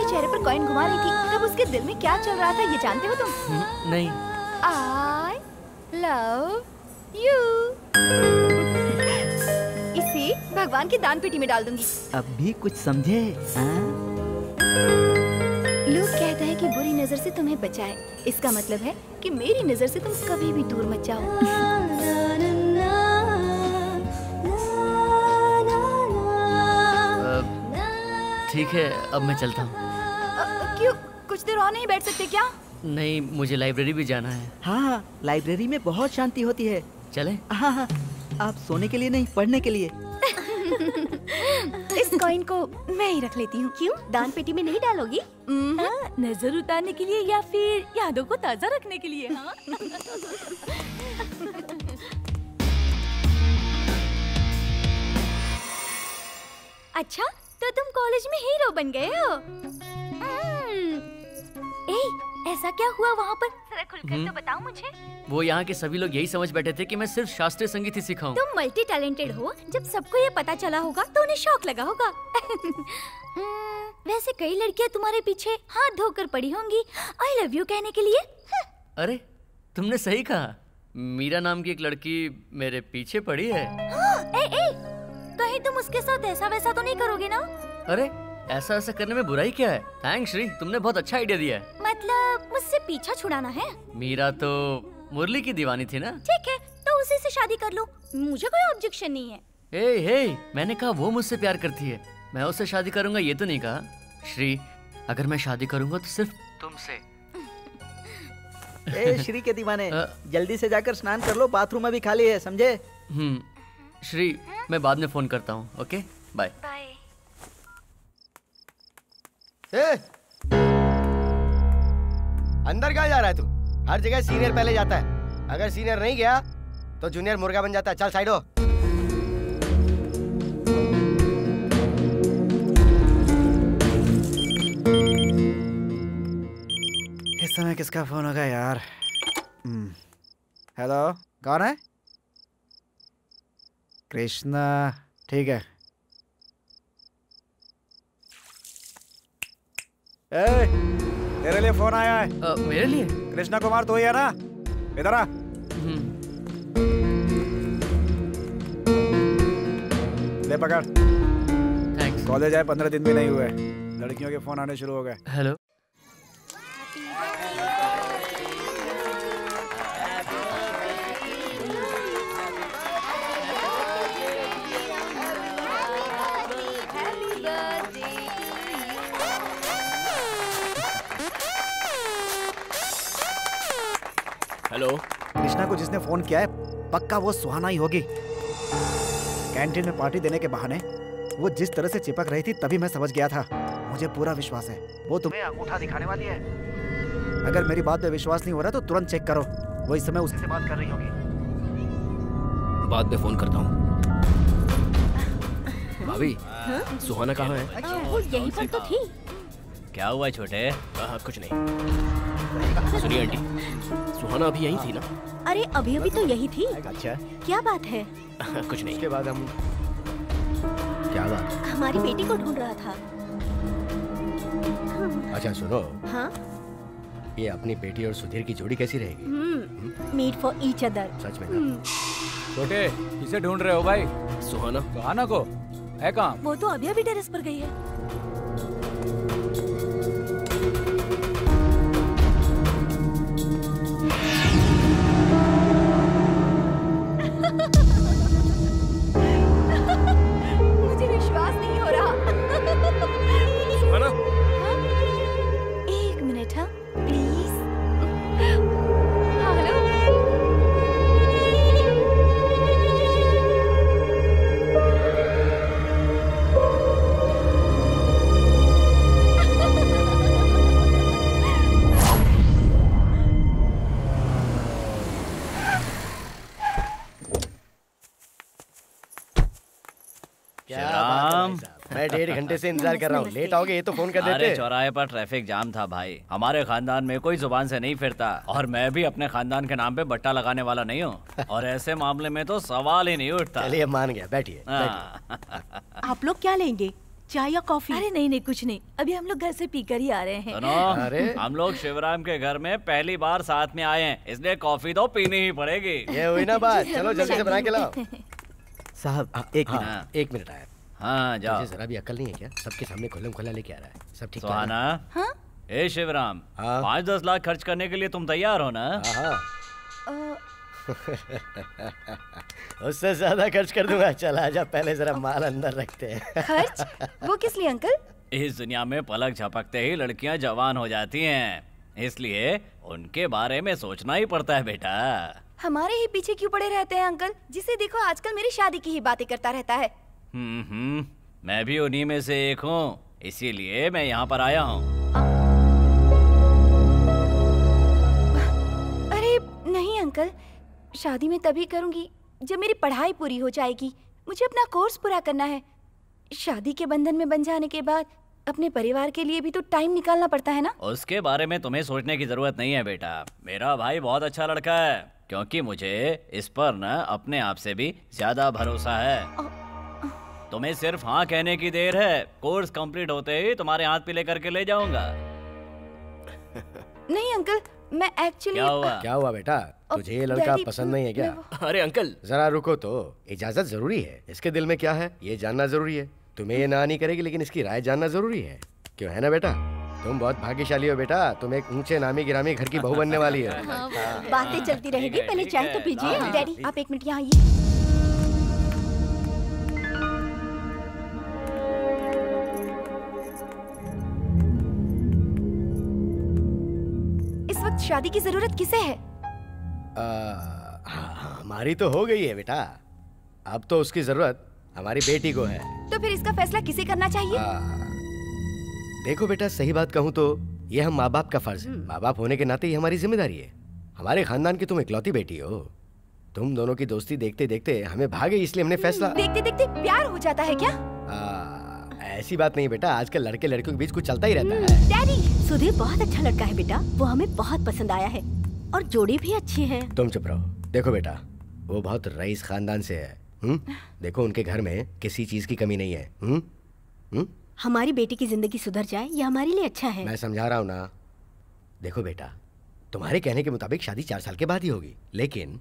चेहरे पर कॉइन घुमा रही थी, तब उसके दिल में क्या चल रहा था ये जानते हो तुम? नहीं। I love you। इसे भगवान की दान पेटी में डाल दूंगी। अब भी कुछ समझे? लोग कहते हैं कि बुरी नजर से तुम्हें बचाए, इसका मतलब है कि मेरी नजर से तुम कभी भी दूर मत जाओ। ठीक है, अब मैं चलता हूँ। क्यों, कुछ देर और नहीं बैठ सकते क्या? नहीं, मुझे लाइब्रेरी भी जाना है। हाँ, लाइब्रेरी में बहुत शांति होती है। चले? हाँ हाँ, आप सोने के लिए नहीं, पढ़ने के लिए। इस कॉइन को मैं ही रख लेती हूँ। क्यों, दान पेटी में नहीं डालोगी? नजर उतारने के लिए या फिर यादों को ताजा रखने के लिए? हाँ? अच्छा, तो तुम कॉलेज में हीरो बन गए हो। ऐसा क्या हुआ वहाँ पर? जरा खुलकर तो बताओ मुझे। वो यहाँ के सभी लोग यही समझ बैठे थे कि मैं सिर्फ शास्त्रीय संगीत ही सिखाऊं। तुम मल्टी टैलेंटेड हो, जब सबको ये पता चला होगा तो उन्हें शौक लगा होगा। वैसे कई लड़कियाँ तुम्हारे पीछे हाथ धोकर पड़ी होंगी आई लव यू कहने के लिए। अरे, तुमने सही कहा। मीरा नाम की एक लड़की मेरे पीछे पड़ी है। कहीं तुम उसके साथ ऐसा वैसा तो नहीं करोगे ना? अरे, ऐसा ऐसा करने में बुराई क्या है? थैंक्स श्री, तुमने बहुत अच्छा आइडिया दिया है। मतलब मुझसे पीछा छुड़ाना है? मीरा तो मुरली की दीवानी थी ना। ठीक है, तो उसी से शादी कर लो, मुझे कोई ऑब्जेक्शन नहीं है। हे, मैंने कहा वो मुझसे प्यार करती है, मैं उससे शादी करूंगा ये तो नहीं कहा। श्री, अगर मैं शादी करूंगा तो सिर्फ तुमसे। श्री के दीवाने, जल्दी से जाकर स्नान कर लो, बाथरूम अभी खाली है, समझे? श्री, मैं बाद में फोन करता हूँ। Okay, bye. अंदर कहाँ जा रहा है तू? हर जगह सीनियर पहले जाता है, अगर सीनियर नहीं गया तो जूनियर मुर्गा बन जाता है। चल साइड हो। इस समय किसका फोन होगा यार? हेलो, कौन है? कृष्णा, ठीक है। तेरे लिए फोन आया है। मेरे लिए? कृष्णा कुमार तो ही है ना? इधर आ। ले पकड़। थैंक्स। कॉलेज आए 15 दिन भी नहीं हुए, लड़कियों के फोन आने शुरू हो गए। हेलो। हेलो। कृष्णा को जिसने फोन किया है पक्का वो सुहाना ही होगी। कैंटीन में पार्टी देने के बहाने वो जिस तरह से चिपक रही थी तभी मैं समझ गया था। मुझे पूरा विश्वास है वो तुम्हें अंगूठा दिखाने वाली है। अगर मेरी बात पे विश्वास नहीं हो रहा तो तुरंत चेक करो, वो इस समय उसी से बात कर रही होगी। बाद में फोन करता हूँ। भाभी, सुहाना कहाँ है? वो यहीं पर तो थी। क्या हुआ छोटे? कुछ नहीं। सुनिए आंटी, सुहाना अभी यहीं थी ना? अरे अभी अभी तो यही थी। अच्छा, क्या बात है? कुछ नहीं। उसके बाद हम क्या बात? हमारी बेटी को ढूंढ रहा था। अच्छा सुनो। हाँ? ये अपनी बेटी और सुधीर की जोड़ी कैसी रहेगी? Meet for each other. सच में ना? छोटे, किसे ढूंढ रहे हो भाई? सुहाना। सुहाना को? है कहाँ? वो तो अभी अभी टेरेस पर गई है। मुझे विश्वास नहीं हो रहा। सुहाना? एक मिनट, हाँ प्लीज। हाँ हेलो। शिवराम, मैं 1.5 घंटे से इंतजार कर रहा हूँ। लेट आओगे ये तो फोन कर देते। अरे चौराहे पर ट्रैफिक जाम था भाई। हमारे खानदान में कोई जुबान से नहीं फिरता और मैं भी अपने खानदान के नाम पे बट्टा लगाने वाला नहीं हूँ और ऐसे मामले में तो सवाल ही नहीं उठता। चलिए मान गया, बैठिए। आप लोग क्या लेंगे, चाय या कॉफी? अरे नहीं नहीं कुछ नहीं, अभी हम लोग घर से पीकर ही आ रहे हैं। सुनो, हम लोग शिवराम के घर में पहली बार साथ में आए हैं, इसलिए कॉफी तो पीनी ही पड़ेगी। ये हुई ना बात। चलो जल्दी से बना के लाओ। साहब एक मिनट आया। हाँ जाओ। मुझे जरा भी अकल नहीं है क्या? सबके सामने खुल्लम खुल्ला लेके आ रहा है। सब ठीक है? सुहाना। हाँ? ए शिवराम, 5-10 लाख खर्च करने के लिए तुम तैयार हो ना? उससे ज्यादा खर्च कर दूंगा। चल आजा, पहले जरा माल अंदर रखते हैं। खर्च? वो किस लिए अंकल? इस दुनिया में पलक झपकते ही लड़कियां जवान हो जाती हैं, इसलिए उनके बारे में सोचना ही पड़ता है बेटा। हमारे ही पीछे क्यों पड़े रहते हैं अंकल? जिसे देखो आजकल मेरी शादी की ही बातें करता रहता है। मैं भी उन्हीं में से एक हूँ, इसीलिए मैं यहाँ पर आया हूँ। अरे नहीं अंकल, शादी में तभी करूँगी जब मेरी पढ़ाई पूरी हो जाएगी। मुझे अपना कोर्स पूरा करना है। शादी के बंधन में बंध जाने के बाद अपने परिवार के लिए भी तो टाइम निकालना पड़ता है ना। उसके बारे में तुम्हें सोचने की जरूरत नहीं है बेटा। मेरा भाई बहुत अच्छा लड़का है, क्योंकि मुझे इस पर न अपने आप से भी ज्यादा भरोसा है। तुम्हें सिर्फ हाँ कहने की देर है। कोर्स कंप्लीट होते ही तुम्हारे हाथ पे लेकर के ले जाऊंगा। नहीं अंकल, मैं एक्चुअली। क्या हुआ बेटा? तुझे ये लड़का पसंद नहीं है क्या? अरे अंकल जरा रुको तो, इजाजत जरूरी है। इसके दिल में क्या है ये जानना जरूरी है। तुम्हें ये ना नहीं करेगी लेकिन इसकी राय जानना जरूरी है। क्यों है ना बेटा? तुम बहुत भाग्यशाली हो बेटा। तुम एक ऊंचे नामी गिरामी घर की बहू बनने वाली हो। बातें चलती रहेगी, पहले चाय तो पीजिए। डैडी आप एक मिनट यहाँ आइए। इस वक्त शादी की जरूरत किसे है? हमारी तो हो गई है बेटा। अब तो उसकी जरूरत हमारी बेटी को है। तो फिर इसका फैसला किसे करना चाहिए? देखो बेटा, सही बात कहूँ तो ये हम माँ बाप का फर्ज है। माँ बाप होने के नाते ये हमारी जिम्मेदारी है। हमारे खानदान की तुम इकलौती बेटी हो। तुम दोनों की दोस्ती देखते देखते हमें भागे, इसलिए हमने फैसला। देखते देखते प्यार हो जाता है क्या? ऐसी बात नहीं बेटा, आजकल लड़के लड़कियों के बीच कुछ चलता ही रहता है। डैडी, सुधीर बहुत अच्छा लड़का है बेटा, वो हमें बहुत पसंद आया है और जोड़ी भी अच्छी है। तुम चुप रहो। देखो बेटा, वो बहुत रईस खानदान से है। देखो उनके घर में किसी चीज की कमी नहीं है। हमारी बेटी की जिंदगी सुधर जाए ये हमारे लिए अच्छा है। मैं समझा रहा हूँ ना। देखो बेटा, तुम्हारे कहने के मुताबिक शादी 4 साल के बाद ही होगी, लेकिन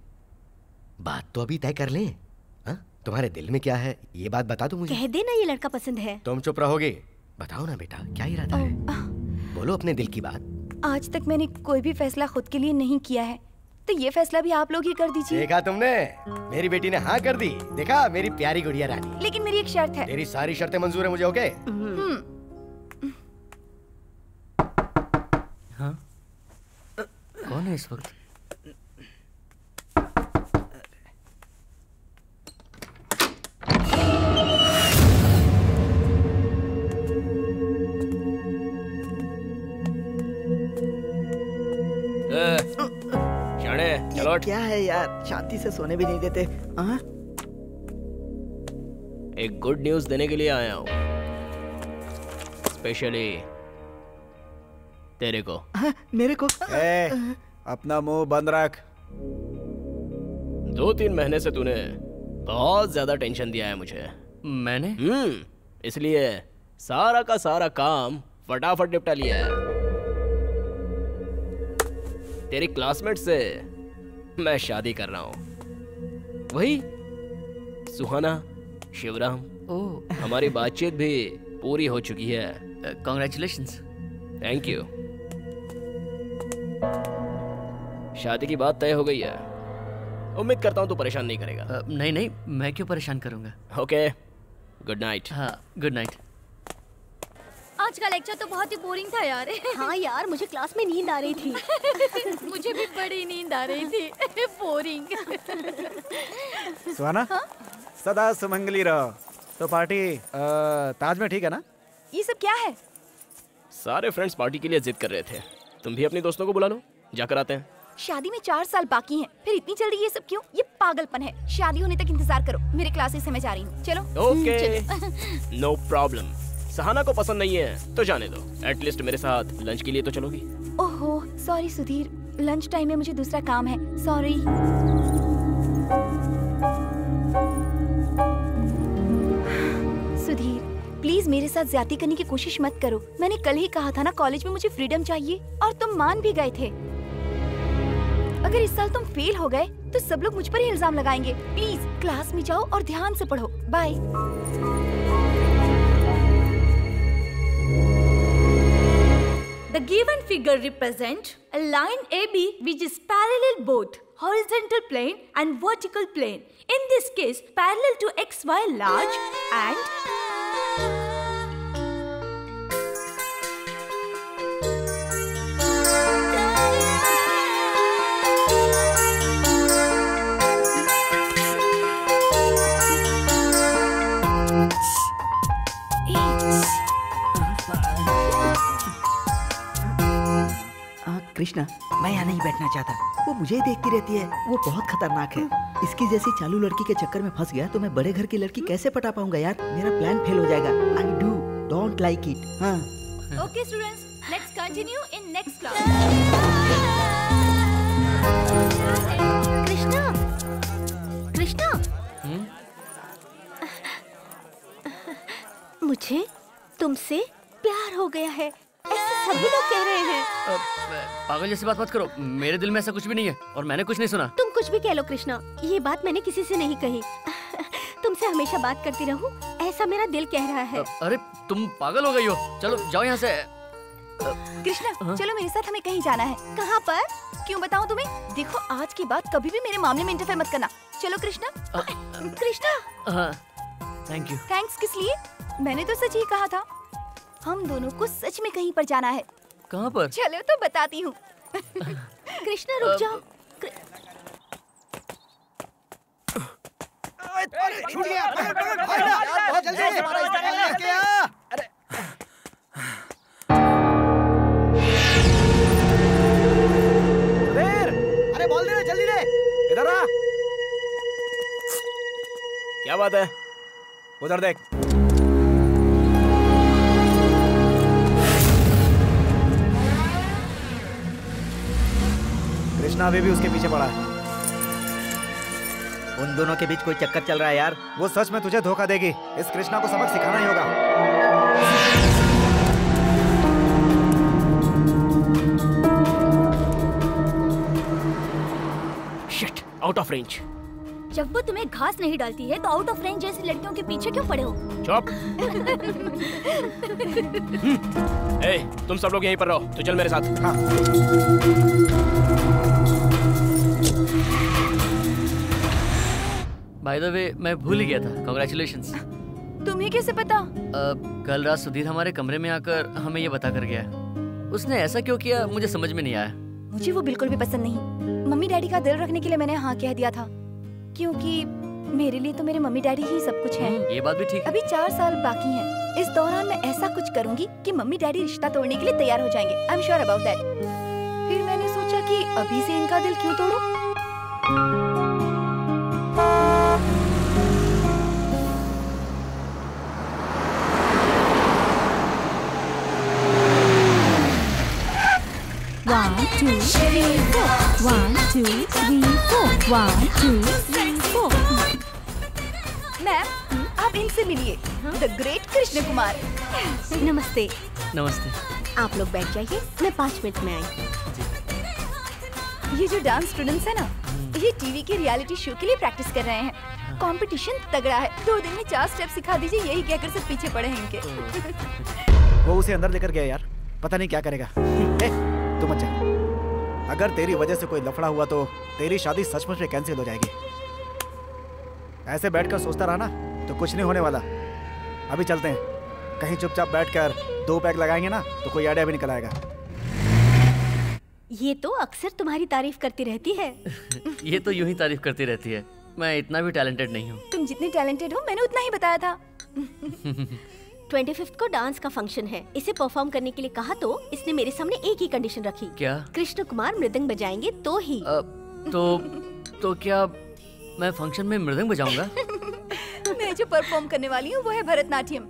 बात तो अभी तय कर लें। तुम्हारे दिल में क्या है ये बात बता दो मुझे। कह देना ये लड़का पसंद है। तुम चुप रहोगे? बताओ ना बेटा, क्या इरादा है? बोलो अपने दिल की बात। आज तक मैंने कोई भी फैसला खुद के लिए नहीं किया है, तो ये फैसला भी आप लोग ही कर दीजिए। देखा तुमने, मेरी बेटी ने हाँ कर दी। देखा मेरी प्यारी गुड़िया रानी। लेकिन मेरी एक शर्त है। तेरी सारी शर्तें मंजूर है मुझे, ओके? हाँ? कौन है इस वक्त? शाणे चलो। क्या है यार, शांति से सोने भी नहीं देते। एक गुड न्यूज़ देने के लिए आया हूँ, स्पेशली तेरे को। मेरे को? अपना मुंह बंद रख। 2-3 महीने से तूने बहुत ज्यादा टेंशन दिया है मुझे। मैंने? इसलिए सारा का सारा काम फटाफट निपटा लिया है। तेरी क्लासमेट से मैं शादी कर रहा हूँ। वही सुहाना, शिवराम। हमारी बातचीत भी पूरी हो चुकी है। कांग्रेचुलेशंस। Thank you. शादी की बात तय हो गई है। उम्मीद करता हूँ तू परेशान नहीं करेगा। नहीं नहीं, मैं क्यों परेशान करूंगा। Okay, good night. हाँ, गुड नाइट। आज का लेक्चर तो बहुत ही बोरिंग था यार। हाँ यार, मुझे क्लास में नींद आ रही थी। मुझे भी बड़ी नींद आ रही थी। बोरिंग। सुहाना, सदा सुमंगली रहो। तो पार्टी ताज में ठीक है ना? ये सब क्या है? सारे फ्रेंड्स पार्टी के लिए जिद कर रहे थे। तुम भी अपने दोस्तों को बुला लो, जाकर आते हैं। शादी में 4 साल बाकी हैं, फिर इतनी जल्दी ये सब क्यों? ये पागलपन है। शादी होने तक इंतजार करो। मेरे क्लासेस से मैं जा रही हूँ। चलो। Okay, no problem. सहाना को पसंद नहीं है तो जाने दो। एटलीस्ट मेरे साथ लंच के लिए तो चलोगी। ओहो, सॉरी सुधीर, लंच टाइम में मुझे दूसरा काम है। सॉरी। सुधीर, प्लीज मेरे साथ ज्यादती करने की कोशिश मत करो। मैंने कल ही कहा था ना, कॉलेज में मुझे फ्रीडम चाहिए, और तुम मान भी गए थे। अगर इस साल तुम फेल हो गए तो सब लोग मुझ पर ही इल्जाम लगाएंगे। प्लीज क्लास में जाओ और ध्यान से पढ़ो। Bye. The given figure represent a line AB which is parallel both horizontal plane and vertical plane. In this case, parallel to XY large and Krishna, मैं यहाँ नहीं बैठना चाहता। वो मुझे ही देखती रहती है। वो बहुत खतरनाक है। इसकी जैसी चालू लड़की के चक्कर में फंस गया तो मैं बड़े घर की लड़की कैसे पटा पाऊंगा यार? मेरा प्लान फेल हो जाएगा। I do don't like it। हाँ। Okay students, let's continue in next class. Krishna, Krishna, मुझे तुमसे प्यार हो गया है, ऐसे सभी लोग कह रहे हैं। पागल जैसी बात मत करो। मेरे दिल में ऐसा कुछ भी नहीं है और मैंने कुछ नहीं सुना। तुम कुछ भी कह लो कृष्णा, ये बात मैंने किसी से नहीं कही। तुमसे हमेशा बात करती रहूं, ऐसा मेरा दिल कह रहा है। अरे तुम पागल हो गई हो। चलो जाओ यहाँ से। कृष्णा, चलो मेरे साथ, हमें कहीं जाना है। कहाँ पर? क्यों बताऊं तुम्हें? देखो, आज के बाद कभी भी मेरे मामले में इंटरफेयर मत करना। चलो Krishna. Krishna, thank you. Thanks किस लिए? मैंने तो सच ही कहा था। हम दोनों को सच में कहीं पर जाना है। कहाँ पर? चलो तो बताती हूँ। कृष्णा रुक जाओ। छूट गया। बहुत जल्दी से हमारा इस्तेमाल कर गया। अरे बोल दे, जल्दी दे। इधर आ। क्या बात है? उधर देख। कृष्णा अभी भी उसके पीछे पड़ा है। उन दोनों के बीच कोई चक्कर चल रहा है यार। वो सच में तुझे धोखा देगी। इस कृष्णा को सबक सिखाना ही होगा। Shit, out of range. जब वो तुम्हें घास नहीं डालती है तो आउट ऑफ रेंज जैसी लड़कियों के पीछे क्यों पड़े हो? चुप। ए, तुम सब लोग यहीं पर रहो। तू चल मेरे साथ। हाँ। बाय द वे, मैं भूल ही गया था। कांग्रेचुलेशंस। तुम्हें कैसे पता? कल रात सुधीर हमारे कमरे में आकर हमें ये बता कर गया। उसने ऐसा क्यों किया मुझे समझ में नहीं आया। मुझे वो बिल्कुल भी पसंद नहीं। मम्मी डैडी का दिल रखने के लिए मैंने हाँ कह दिया था, क्योंकि मेरे लिए तो मेरे मम्मी डैडी ही सब कुछ हैं। ये बात भी ठीक है। अभी 4 साल बाकी हैं। इस दौरान मैं ऐसा कुछ करूंगी कि मम्मी डैडी रिश्ता तोड़ने के लिए तैयार हो जाएंगे। I am sure about that. फिर मैंने सोचा कि अभी से इनका दिल क्यों तोड़ूं? One, two, three, four. 1, 2, 3, 4. 1, 2, 3, 4. Ma'am, आप इनसे मिलिए, द ग्रेट कृष्ण कुमार। नमस्ते। नमस्ते। आप लोग बैठ जाइए, मैं 5 मिनट में आई। ये जो डांस स्टूडेंट्स है ना, ये टीवी के रियलिटी शो के लिए प्रैक्टिस कर रहे हैं। कंपटीशन तगड़ा है, 2 दिन में 4 स्टेप सिखा दीजिए, यही कहकर सब पीछे पड़े हैं इनके। वो उसे अंदर लेकर गया यार, पता नहीं क्या करेगा। तू मत जा, अगर तेरी वजह से कोई लफड़ा हुआ तो तेरी शादी सचमुच में कैंसिल हो जाएगी। ऐसे बैठकर सोचता रहा ना तो कुछ नहीं होने वाला। अभी चलते हैं, कहीं चुपचाप बैठकर 2 पैक लगाएंगे ना तो कोई आइडिया भी निकल आएगा। ये तो अक्सर तुम्हारी तारीफ करती रहती है। ये तो यूं ही तारीफ करती रहती है, मैं इतना भी टैलेंटेड नहीं हूँ। तुम जितने टैलेंटेड हो मैंने उतना ही बताया था। 25th को डांस का फंक्शन है, इसे परफॉर्म करने के लिए कहा तो इसने मेरे सामने एक ही कंडीशन रखी। क्या? कृष्ण कुमार मृदंग बजाएंगे तो ही। तो क्या मैं फंक्शन में मृदंग बजाऊंगा? मैं जो परफॉर्म करने वाली हूँ वो है भरतनाट्यम।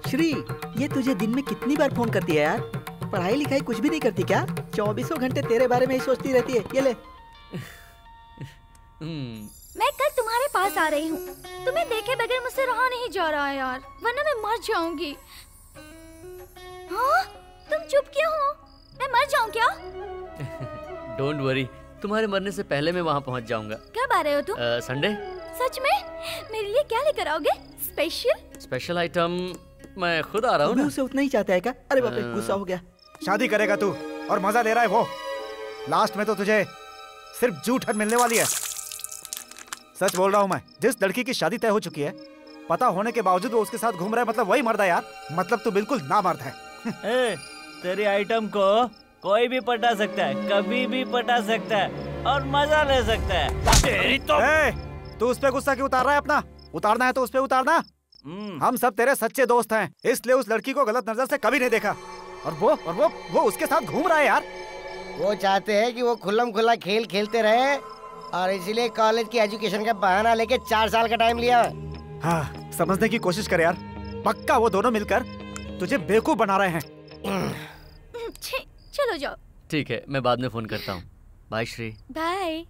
श्री, ये तुझे दिन में कितनी बार फोन करती है यार? पढ़ाई लिखाई कुछ भी नहीं करती क्या? 24 घंटे तेरे बारे में ही सोचती रहती है। ये ले। मैं कल तुम्हारे पास आ रही हूँ, तुम्हें देखे बगैर मुझसे रहा नहीं जा रहा है यार, वरना मैं मर जाऊंगी। हाँ? तुम चुप क्यों हो? मैं मर जाऊँ क्या? डोंट वरी, तुम्हारे मरने से पहले मैं वहाँ पहुँच जाऊंगा। कब आ रहे हो तुम? संडे। सच में? मेरे लिए क्या लेकर आओगे? स्पेशल आइटम मैं खुद आ रहा हूँ। उसे उतना ही चाहता है क्या? अरे बाप रे, गुस्सा हो गया। शादी करेगा तू और मजा ले रहा है वो। लास्ट में तो तुझे सिर्फ जूठन मिलने वाली है। सच बोल रहा हूँ मैं, जिस लड़की की शादी तय हो चुकी है, पता होने के बावजूद वो उसके साथ घूम रहा है, मतलब वही मर्द है यार। मतलब तू बिल्कुल ना मर्द है। तेरी आइटम को कोई भी पटा सकता है, कभी भी पटा सकता है और मजा ले सकता है। तेरी तो तू उस पे गुस्सा क्यों उतार रहा है? अपना उतारना है तो उस पे उतारना। हम सब तेरे सच्चे दोस्त हैं, इसलिए उस लड़की को गलत नजर से कभी नहीं देखा। और वो उसके साथ घूम रहा है यार। वो चाहते हैं कि वो खुल्लम खुल्ला खेल खेलते रहे और इसलिए कॉलेज की एजुकेशन का बहाना लेके 4 साल का टाइम लिया। हाँ, समझने की कोशिश कर यार, पक्का वो दोनों मिलकर तुझे बेवकूफ बना रहे हैं। चलो जाओ। ठीक है, मैं बाद में फोन करता हूँ। बाय श्री। बाय।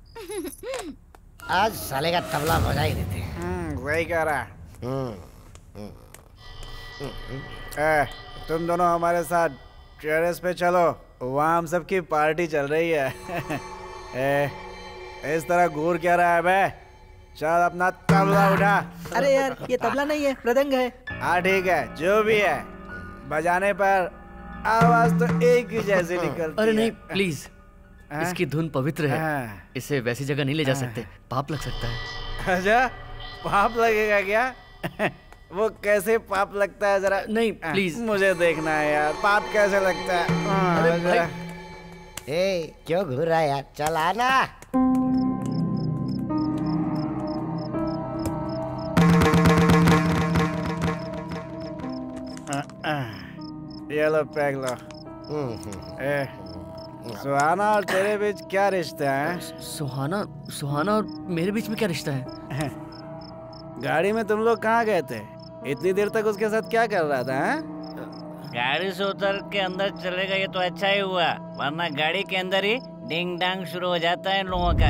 आज साले का तबला बजा ही देते हैं। वही कह रहा है। तुम दोनों हमारे साथ टेरेस पे चलो, वहाँ हम सबकी पार्टी चल रही है। इस तरह घूर क्या रहा है बे? चल अपना तबला उठा। अरे यार, ये तबला नहीं है, मृदंग है। हाँ ठीक है, जो भी है, बजाने पर आवाज तो एक ही जैसी निकलती। अरे नहीं, प्लीज, इसकी धुन पवित्र है, इसे वैसी जगह नहीं ले जा सकते, पाप लग सकता है। अच्छा, पाप लगेगा क्या? वो कैसे पाप लगता है जरा? नहीं प्लीज, मुझे देखना है यार, पाप कैसे लगता है। ए, क्यों घूर रहा है यार? चल आना। ये लो पैक लो। सुहाना और तेरे बीच क्या रिश्ता है? सुहाना और मेरे बीच में क्या रिश्ता है? गाड़ी में तुम लोग कहाँ गए थे? इतनी देर तक उसके साथ क्या कर रहा था? गाड़ी से उतर के अंदर चलेगा ये तो अच्छा ही हुआ, वरना गाड़ी के अंदर ही डिंग डांग शुरू हो जाता है इन लोगों का।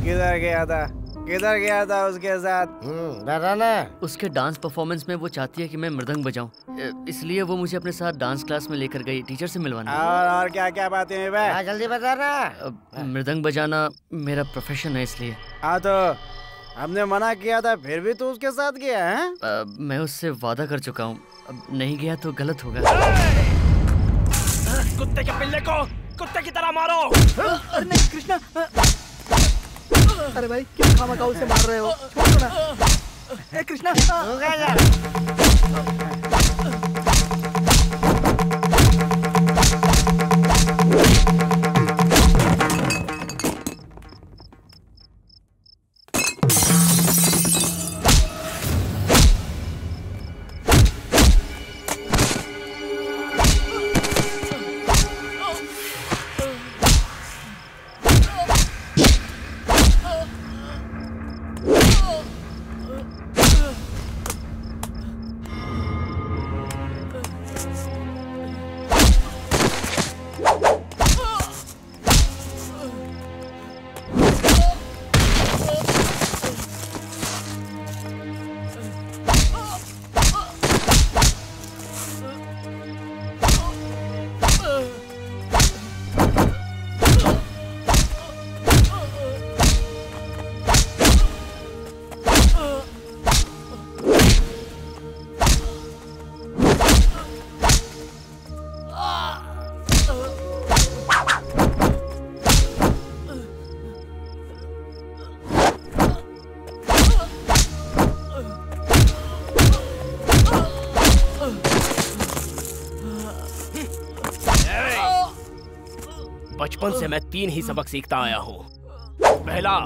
किधर गया था उसके साथ? उसके डांस परफॉर्मेंस में वो चाहती है कि मैं मृदंग बजाऊं, इसलिए वो मुझे अपने साथ डांस क्लास में लेकर गई, टीचर से मिलवाने। और क्या क्या बातें हैं बे? जल्दी बता ना। मृदंग बजाना मेरा प्रोफेशन है, इसलिए। हाँ तो हमने मना किया था, फिर भी तू उसके साथ गया है? मैं उससे वादा कर चुका हूँ, अब नहीं गया तो गलत होगा। कुत्ते के पिल्ले को कुत्ते की तरह मारो। अरे नहीं कृष्णा, अरे भाई क्यों खामखा उसे मार रहे हो? छोड़ दो ना। ए कृष्णा, बचपन से मैं 3 ही सबक सीखता आया हूँ। पहला,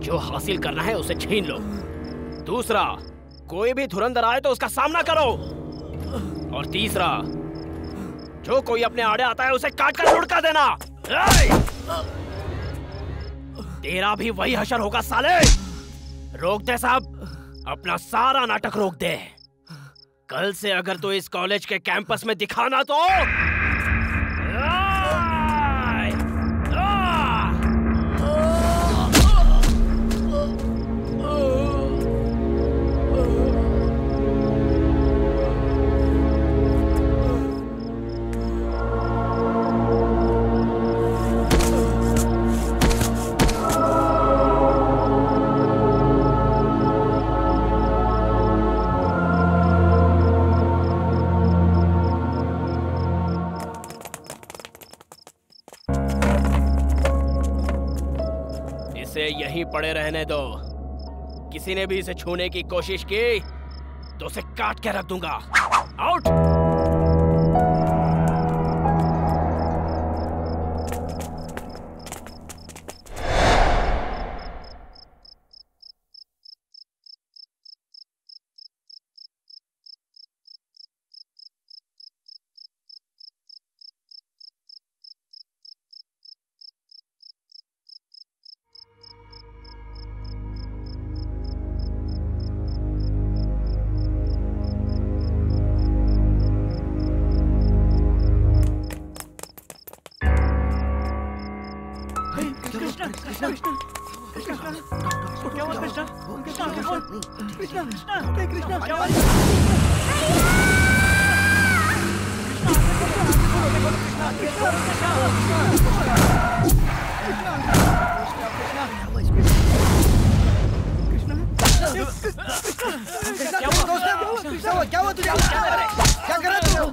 जो हासिल करना है उसे छीन लो। दूसरा, कोई भी धुरंधर आए तो उसका सामना करो। और तीसरा, जो कोई अपने आड़े आता है उसे काट कर लुढ़का देना। तेरा भी वही हशर होगा साले। रोक दे साहब, अपना सारा नाटक रोक दे। कल से अगर तू इस कॉलेज के कैंपस में दिखाना तो यहीं पड़े रहने दो। किसी ने भी इसे छूने की कोशिश की तो उसे काट के रख दूंगा। आउट। क्या हुआ तुझे? क्या कर रहा तू?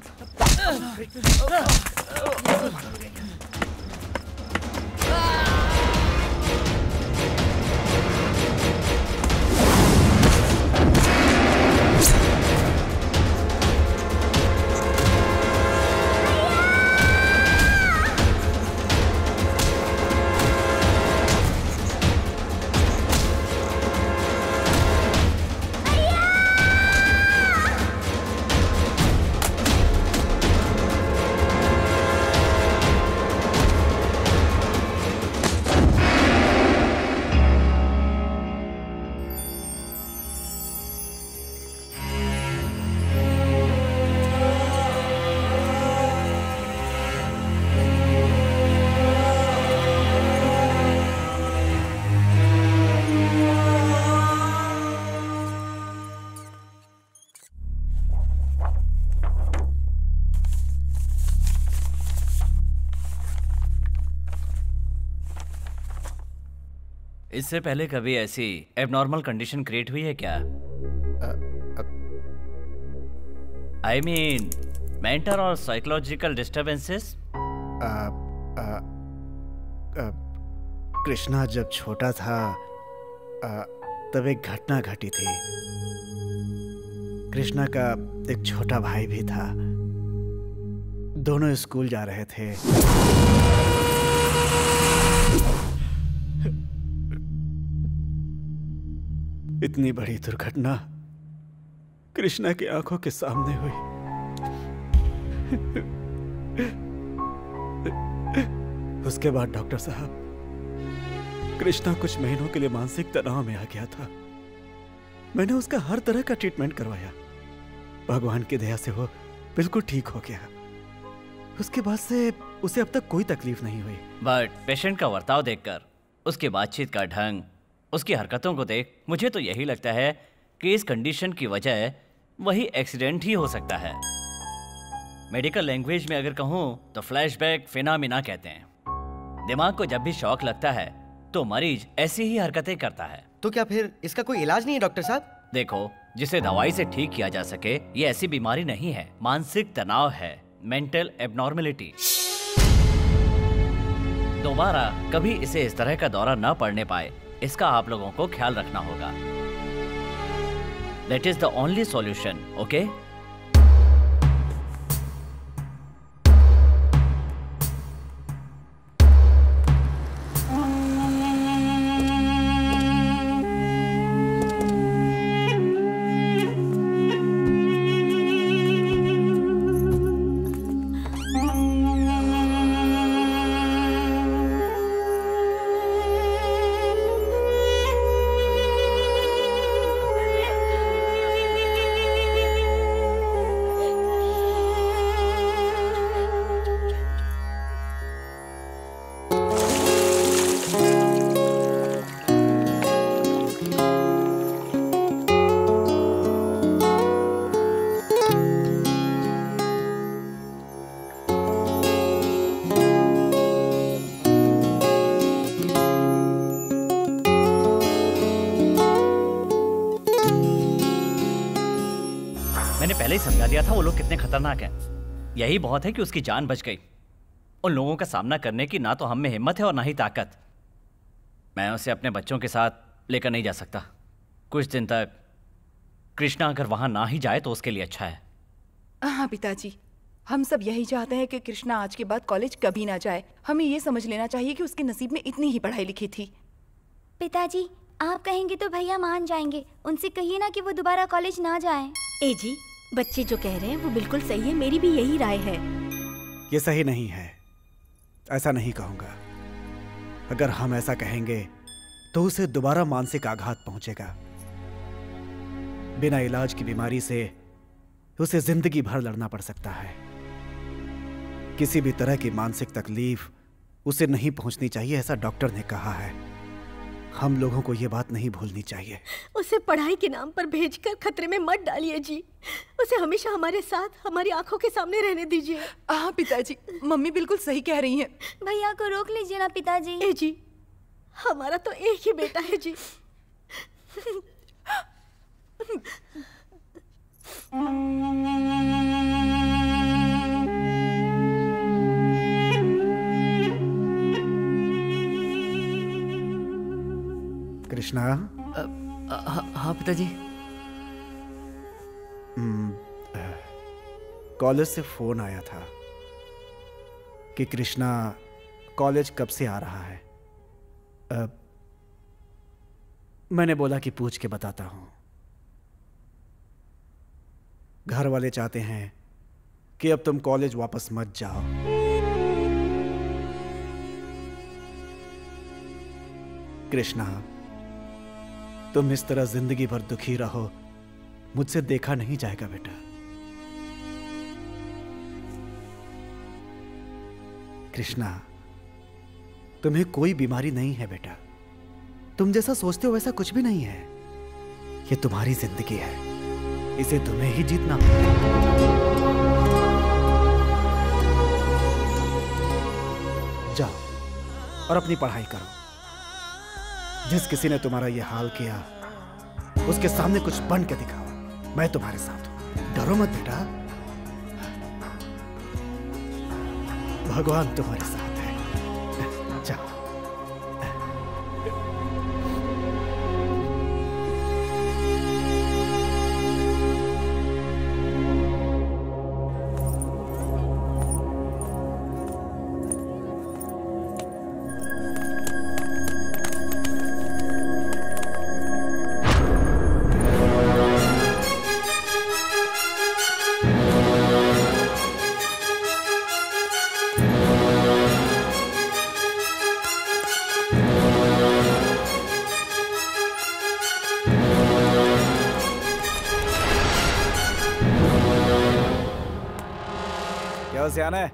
इससे पहले कभी ऐसी एबनॉर्मल कंडीशन क्रिएट हुई है क्या? आई मीन मेंटल और साइकोलॉजिकल डिस्टर्बेंसेस? कृष्णा जब छोटा था तब एक घटना घटी थी। कृष्णा का एक छोटा भाई भी था। दोनों स्कूल जा रहे थे। इतनी बड़ी दुर्घटना कृष्णा की आंखों के सामने हुई। उसके बाद डॉक्टर साहब, कृष्णा कुछ महीनों के लिए मानसिक तनाव में आ गया था। मैंने उसका हर तरह का ट्रीटमेंट करवाया। भगवान की दया से वो बिल्कुल ठीक हो गया। उसके बाद से उसे अब तक कोई तकलीफ नहीं हुई। बट पेशेंट का बर्ताव देखकर, उसकी बातचीत का ढंग, उसकी हरकतों को देख मुझे तो यही लगता है कि इस कंडीशन की वजह वही एक्सीडेंट ही हो सकता है। मेडिकल लैंग्वेज में अगर कहूँ तो फ्लैशबैक फिनोमेना कहते हैं। दिमाग को जब भी शॉक लगता है तो मरीज ऐसी ही हरकतें करता है। तो क्या फिर इसका कोई इलाज नहीं है डॉक्टर साहब? देखो, जिसे दवाई से ठीक किया जा सके ये ऐसी बीमारी नहीं है, मानसिक तनाव है, मेंटल एबनॉर्मलिटी। दोबारा कभी इसे इस तरह का दौरा न पड़ने पाए, इसका आप लोगों को ख्याल रखना होगा। That is the only solution, okay? दिया था वो लोग कितने खतरनाक हैं। यही बहुत है कि उसकी जान बच गई। उन लोगों का सामना करने की ना तो हम में हिम्मत है और ना ही ताकत। मैं उसे अपने बच्चों के साथ लेकर नहीं जा सकता। कुछ दिन तक कृष्णा अगर वहां ना ही जाए तो उसके लिए अच्छा है। हाँ पिताजी, हम सब यही चाहते हैं कि कृष्णा आज के बाद कॉलेज कभी ना जाए। हमें ये समझ लेना चाहिए कि उसके नसीब में इतनी ही पढ़ाई लिखी थी। पिताजी, आप कहेंगे तो भैया मान जाएंगे। उनसे कहिए ना कि वो दोबारा कॉलेज ना जाएं। ए जी, बच्चे जो कह रहे हैं वो बिल्कुल सही है। मेरी भी यही राय है। ये सही नहीं है, ऐसा नहीं कहूंगा। अगर हम ऐसा कहेंगे तो उसे दोबारा मानसिक आघात पहुंचेगा। बिना इलाज की बीमारी से उसे जिंदगी भर लड़ना पड़ सकता है। किसी भी तरह की मानसिक तकलीफ उसे नहीं पहुंचनी चाहिए, ऐसा डॉक्टर ने कहा है। हम लोगों को यह बात नहीं भूलनी चाहिए। उसे पढ़ाई के नाम पर भेजकर खतरे में मत डालिए जी। उसे हमेशा हमारे साथ, हमारी आंखों के सामने रहने दीजिए। हाँ पिताजी, मम्मी बिल्कुल सही कह रही हैं। भैया को रोक लीजिए ना पिताजी। ए जी, हमारा तो एक ही बेटा है जी। कृष्णा। हाँ पिताजी। कॉलेज से फोन आया था कि कृष्णा कॉलेज कब से आ रहा है। मैंने बोला कि पूछ के बताता हूं। घर वाले चाहते हैं कि अब तुम कॉलेज वापस मत जाओ। कृष्णा, तुम इस तरह जिंदगी भर दुखी रहो, मुझसे देखा नहीं जाएगा बेटा। कृष्णा, तुम्हें कोई बीमारी नहीं है बेटा। तुम जैसा सोचते हो वैसा कुछ भी नहीं है। ये तुम्हारी जिंदगी है, इसे तुम्हें ही जीतना। जाओ और अपनी पढ़ाई करो। जिस किसी ने तुम्हारा ये हाल किया उसके सामने कुछ बन के दिखाओ। मैं तुम्हारे साथ हूं, डरो मत बेटा। भगवान तुम्हारे साथ है। जाओ। सियाना है,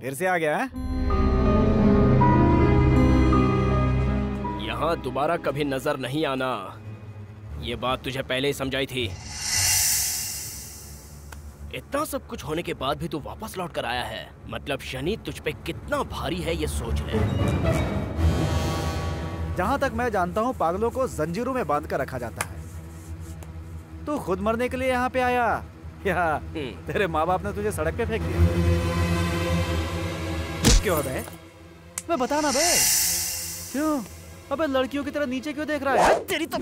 फिर से आ गया है? यहाँ दोबारा कभी नजर नहीं आना, ये बात तुझे पहले ही समझाई थी। इतना सब कुछ होने के बाद भी तू वापस लौट कर आया है, मतलब शनि तुझ पे कितना भारी है ये सोच ले। जहां तक मैं जानता हूँ पागलों को जंजीरों में बांध कर रखा जाता है। तू खुद मरने के लिए यहाँ पे आया या तेरे माँ बाप ने तुझे सड़क पे फेंक दिया? क्यों बे? मैं बताना बे, क्यों? अबे लड़कियों की तरह नीचे क्यों देख रहा है? तेरी तो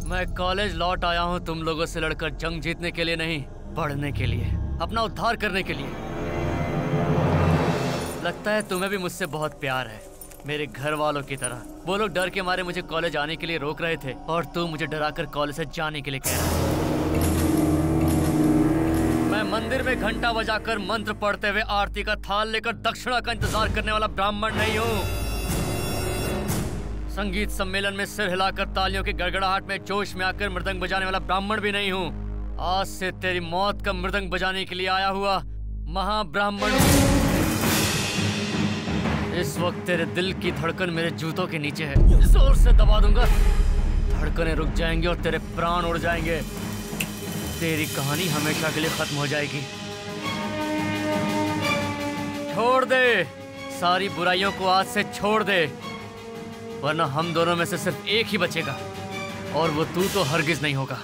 मैं कॉलेज लौट आया हूँ तुम लोगों से लड़कर जंग जीतने के लिए नहीं, पढ़ने के लिए, अपना उद्धार करने के लिए। लगता है तुम्हें भी मुझसे बहुत प्यार है, मेरे घर वालों की तरह। वो लोग डर के मारे मुझे कॉलेज आने के लिए रोक रहे थे और तू मुझे डराकर कॉलेज से जाने के लिए कह रहा है। मैं मंदिर में घंटा बजाकर मंत्र पढ़ते हुए आरती का थाल लेकर दक्षिणा का इंतजार करने वाला ब्राह्मण नहीं हूँ। संगीत सम्मेलन में सिर हिलाकर तालियों की गड़गड़ाहट में जोश में आकर मृदंग बजाने वाला ब्राह्मण भी नहीं हूँ। आज से तेरी मौत का मृदंग बजाने के लिए आया हुआ महाब्राह्मण। इस वक्त तेरे दिल की धड़कन मेरे जूतों के नीचे है, जोर से दबा दूंगा, धड़कनें रुक जाएंगी और तेरे प्राण उड़ जाएंगे। तेरी कहानी हमेशा के लिए खत्म हो जाएगी। छोड़ दे सारी बुराइयों को, आज से छोड़ दे, वरना हम दोनों में से सिर्फ एक ही बचेगा और वो तू तो हरगिज नहीं होगा।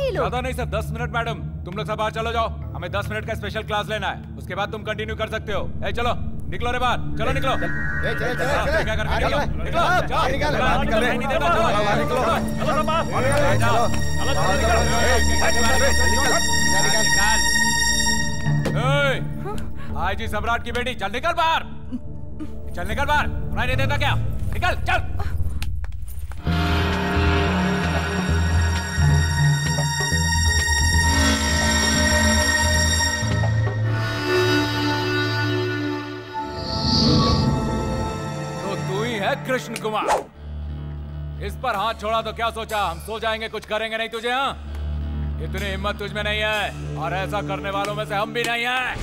ज्यादा नहीं सर, 10 मिनट मैडम। तुम लोग सब बाहर चलो जाओ, हमें 10 मिनट का स्पेशल क्लास लेना है, उसके बाद तुम कंटिन्यू कर सकते हो। ए चलो निकलो रे बाहर, चलो निकलो। क्या करके निकलो, निकलो आईजी सम्राट की बेटी, चल निकल बाहर, चल निकल बाहर, सुनाई नहीं देता क्या? निकल चल। कृष्ण कुमार, इस पर हाथ छोड़ा तो क्या सोचा हम सो जाएंगे, कुछ करेंगे नहीं तुझे? हाँ, इतनी हिम्मत तुझ में नहीं है और ऐसा करने वालों में से हम भी नहीं हैं।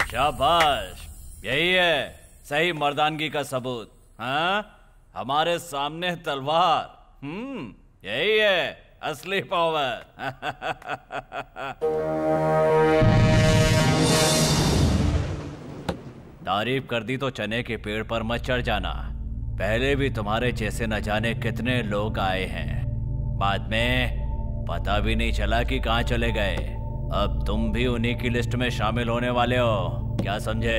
शाबाश, यही है सही मर्दानगी का सबूत। हाँ, हमारे सामने तलवार, यही है असली पावर। तारीफ कर दी तो चने के पेड़ पर मत चढ़ जाना। पहले भी तुम्हारे जैसे न जाने कितने लोग आए हैं, बाद में पता भी नहीं चला कि कहाँ चले गए। अब तुम भी उन्हीं की लिस्ट में शामिल होने वाले हो, क्या समझे?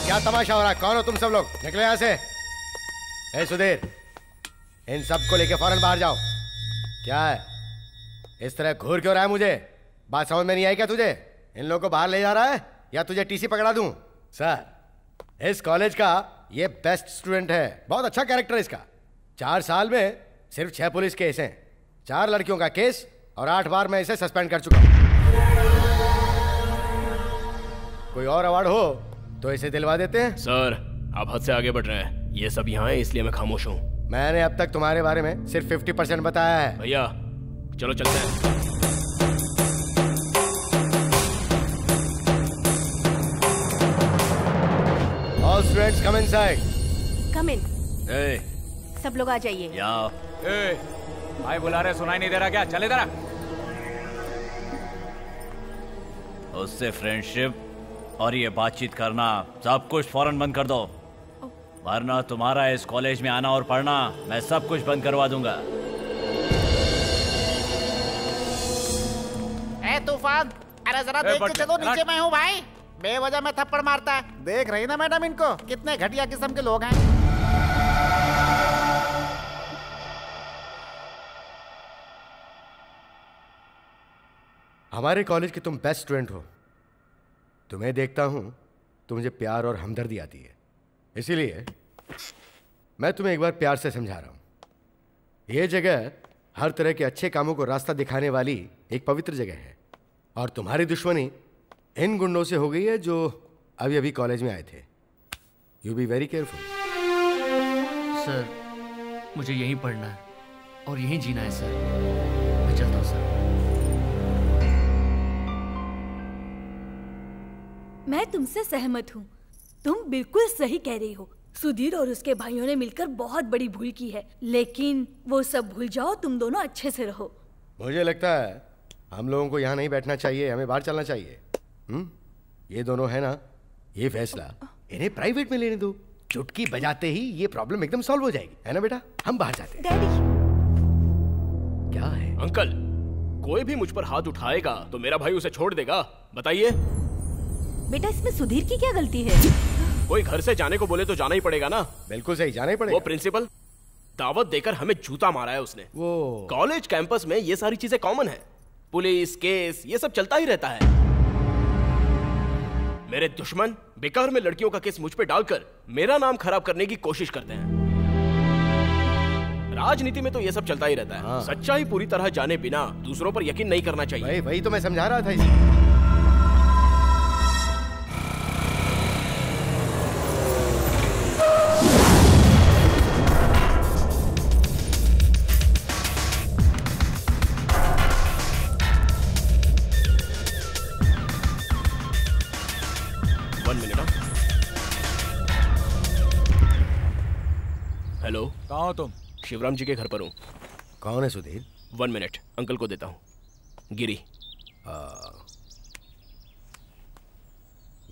क्या तमाशा हो रहा है? कौन हो तुम सब लोग? निकले यहाँ से। ए सुधीर, इन सबको लेके फौरन बाहर जाओ। क्या है, इस तरह घूर क्यों रहा है? मुझे बात समझ में नहीं आई क्या तुझे? इन लोगों को बाहर ले जा रहा है या तुझे टीसी पकड़ा दूं? सर, इस कॉलेज का ये बेस्ट स्टूडेंट है, बहुत अच्छा कैरेक्टर है इसका। 4 साल में सिर्फ 6 पुलिस केस हैं, 4 लड़कियों का केस और 8 बार मैं इसे सस्पेंड कर चुका हूं। कोई और अवार्ड हो तो इसे दिलवा देते हैं। सर, आप हद से आगे बढ़ रहे हैं, ये सब यहाँ है इसलिए मैं खामोश हूँ। मैंने अब तक तुम्हारे बारे में सिर्फ 50% बताया है। भैया चलो चलते हैं। All students come inside. Come in. ए, सब लोग आ जाइए। यहाँ भाई बुला रहे, सुनाई नहीं दे रहा क्या? चल इधर आ। उससे फ्रेंडशिप और ये बातचीत करना सब कुछ फौरन बंद कर दो, वरना तुम्हारा इस कॉलेज में आना और पढ़ना मैं सब कुछ बंद करवा दूंगा। ए तूफान, अरे जरा देख के चलो, नीचे मैं हूँ भाई। बेवजह में थप्पड़ मारता है, देख रही ना मैडम इनको, कितने घटिया किस्म के लोग हैं। हमारे कॉलेज के तुम बेस्ट स्टूडेंट हो, तुम्हें देखता हूं तो मुझे प्यार और हमदर्दी आती है। इसीलिए मैं तुम्हें एक बार प्यार से समझा रहा हूं। यह जगह हर तरह के अच्छे कामों को रास्ता दिखाने वाली एक पवित्र जगह है, और तुम्हारी दुश्मनी इन गुंडों से हो गई है जो अभी अभी कॉलेज में आए थे। You be very careful. Sir मुझे यहीं पढ़ना है और यहीं जीना है सर। मैं चलता हूँ सर। मैं तुमसे सहमत हूँ। तुम बिल्कुल सही कह रही हो। सुधीर और उसके भाइयों ने मिलकर बहुत बड़ी भूल की है, लेकिन वो सब भूल जाओ, तुम दोनों अच्छे से रहो। मुझे लगता है हम लोगों को यहाँ नहीं बैठना चाहिए, हमें बाहर चलना चाहिए। ये दोनों है ना, ये फैसला इन्हें प्राइवेट में लेने दो। चुटकी बजाते ही ये प्रॉब्लम एकदम सॉल्व हो जाएगी, है ना बेटा? हम बाहर जाते हैं। डैडी क्या है? अंकल, कोई भी मुझ पर हाथ उठाएगा तो मेरा भाई उसे छोड़ देगा? बताइए। बेटा इसमें सुधीर की क्या गलती है? कोई घर से जाने को बोले तो जाना ही पड़ेगा ना। बिल्कुल सही, जाना ही पड़ेगा। वो प्रिंसिपल दावत देकर हमें जूता मारा है उसने। वो कॉलेज कैंपस में ये सारी चीजें कॉमन है। पुलिस केस ये सब चलता ही रहता है। मेरे दुश्मन बेकार में लड़कियों का केस मुझ पे डालकर मेरा नाम खराब करने की कोशिश करते हैं। राजनीति में तो ये सब चलता ही रहता है। सच्चाई पूरी तरह जाने बिना दूसरों पर यकीन नहीं करना चाहिए। वही तो मैं समझा रहा था इसे। हेलो, कहाँ हो तुम? शिवराम जी के घर पर हूँ। कौन है सुधीर? 1 मिनट, अंकल को देता हूँ। गिरी।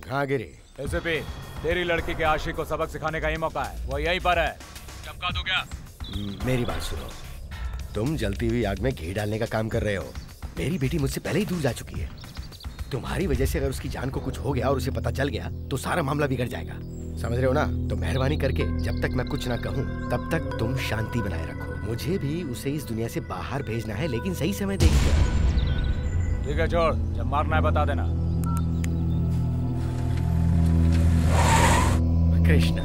हाँ गिरी। एसपी, तेरी लड़की के आशिक को सबक सिखाने का ही मौका है। वो यहीं पर है, चमका दो क्या? मेरी बात सुनो, तुम जलती हुई आग में घी डालने का काम कर रहे हो। मेरी बेटी मुझसे पहले ही दूर जा चुकी है। तुम्हारी वजह से अगर उसकी जान को कुछ हो गया और उसे पता चल गया तो सारा मामला बिगड़ जाएगा। समझ रहे हो ना? तो मेहरबानी करके जब तक मैं कुछ ना कहूँ तब तक तुम शांति बनाए रखो। मुझे भी उसे इस दुनिया से बाहर भेजना है, लेकिन सही समय देखकर। ठीक है, छोड़। जब मारना है बता देना। कृष्णा,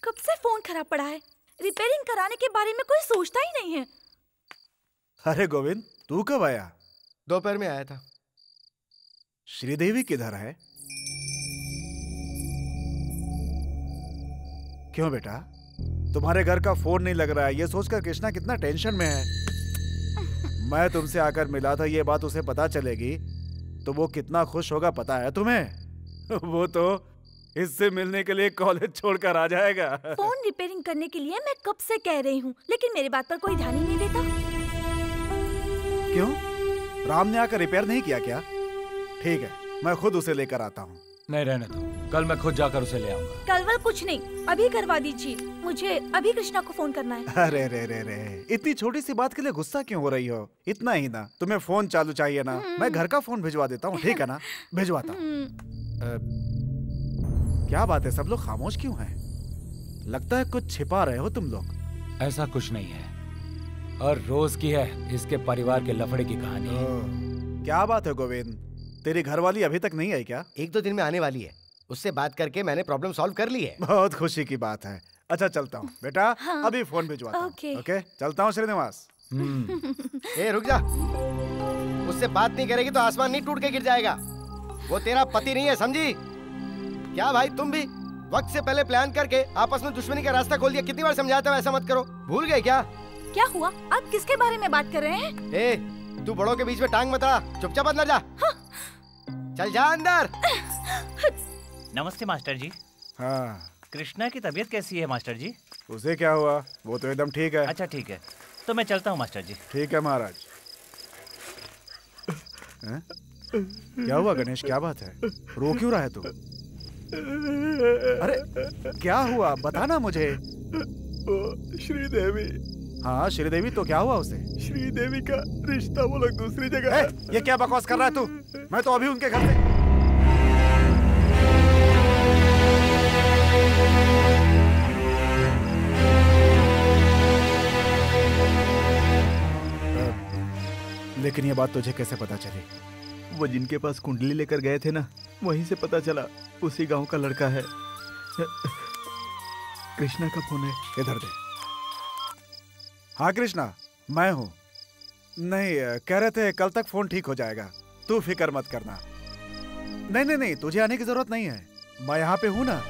कब से फोन खराब पड़ा है। रिपेयरिंग कराने के बारे में कोई सोचता ही नहीं है। अरे गोविंद, तू कब आया? दोपहर में आया था। श्रीदेवी किधर है? क्यों बेटा, तुम्हारे घर का फोन नहीं लग रहा है? ये सोचकर कृष्णा कितना टेंशन में है। मैं तुमसे आकर मिला था, ये बात उसे पता चलेगी तो वो कितना खुश होगा पता है तुम्हें? वो तो इससे मिलने के लिए कॉलेज छोड़कर आ जाएगा। फोन रिपेयरिंग करने के लिए मैं कब से कह रही हूँ, लेकिन मेरी बात पर कोई ध्यान ही नहीं देता। क्यों? राम ने आकर रिपेयर नहीं किया क्या? ठीक है, मैं खुद उसे लेकर आता हूँ। नहीं, रहने दो, कल मैं खुद जाकर उसे ले आऊंगा। कल वल कुछ नहीं, अभी करवा दीजिए। मुझे अभी कृष्णा को फोन करना है। अरे रे रे रे, इतनी छोटी सी बात के लिए गुस्सा क्यों हो रही हो? इतना ही ना, तुम्हें फोन चालू चाहिए ना? मैं घर का फोन भिजवा देता हूँ, ठीक है ना? भिजवाता हूँ। क्या बात है, सब लोग खामोश क्यों हैं? लगता है कुछ छिपा रहे हो तुम लोग। ऐसा कुछ नहीं है, और रोज की है इसके परिवार के लफड़े की कहानी। क्या बात है गोविंद, तेरी घरवाली अभी तक नहीं आई क्या? 1-2 दिन में आने वाली है। उससे बात करके मैंने प्रॉब्लम सॉल्व कर ली है। बहुत खुशी की बात है। अच्छा चलता हूँ बेटा। हाँ। अभी फोन भिजवाता हूँ। ओके। ओके, चलता हूँ श्रीनिवास। ए रुक जा, उससे बात नहीं करेगी तो आसमान नहीं टूट के गिर जाएगा। वो तेरा पति नहीं है, समझी? क्या भाई, तुम भी वक्त से पहले प्लान करके आपस में दुश्मनी का रास्ता खोल दिया। कितनी बार समझाता हूँ ऐसा मत करो, भूल गए क्या? क्या हुआ? आप किसके बारे में बात कर रहे हैं? ए, तू बड़ों के बीच में टांग मत अड़ा, चुपचाप अंदर जा। हाँ। चल जा अंदर। नमस्ते मास्टर जी। हाँ। कृष्णा की तबीयत कैसी है मास्टर जी? उसे क्या हुआ? वो तो एकदम ठीक है। अच्छा ठीक है, तो मैं चलता हूँ मास्टर जी। ठीक है महाराज। क्या हुआ गणेश, क्या बात है? रो क्यों रहा है तू? अरे क्या हुआ, बता ना मुझे। श्रीदेवी। हाँ श्रीदेवी, तो क्या हुआ उसे? श्रीदेवी का रिश्ता वो लोग दूसरी जगह है। ये क्या बकवास कर रहा है तू? मैं तो अभी उनके घर से। लेकिन ये बात तुझे कैसे पता चली? वो जिनके पास कुंडली लेकर गए थे ना, वहीं से पता चला उसी गांव का लड़का है। कृष्णा का फोन है, इधर दे। हाँ कृष्णा, मैं हूँ। नहीं, कह रहे थे कल तक फोन ठीक हो जाएगा, तू फिक्र मत करना। नहीं, तुझे आने की जरूरत नहीं है, मैं यहाँ पे हूँ ना,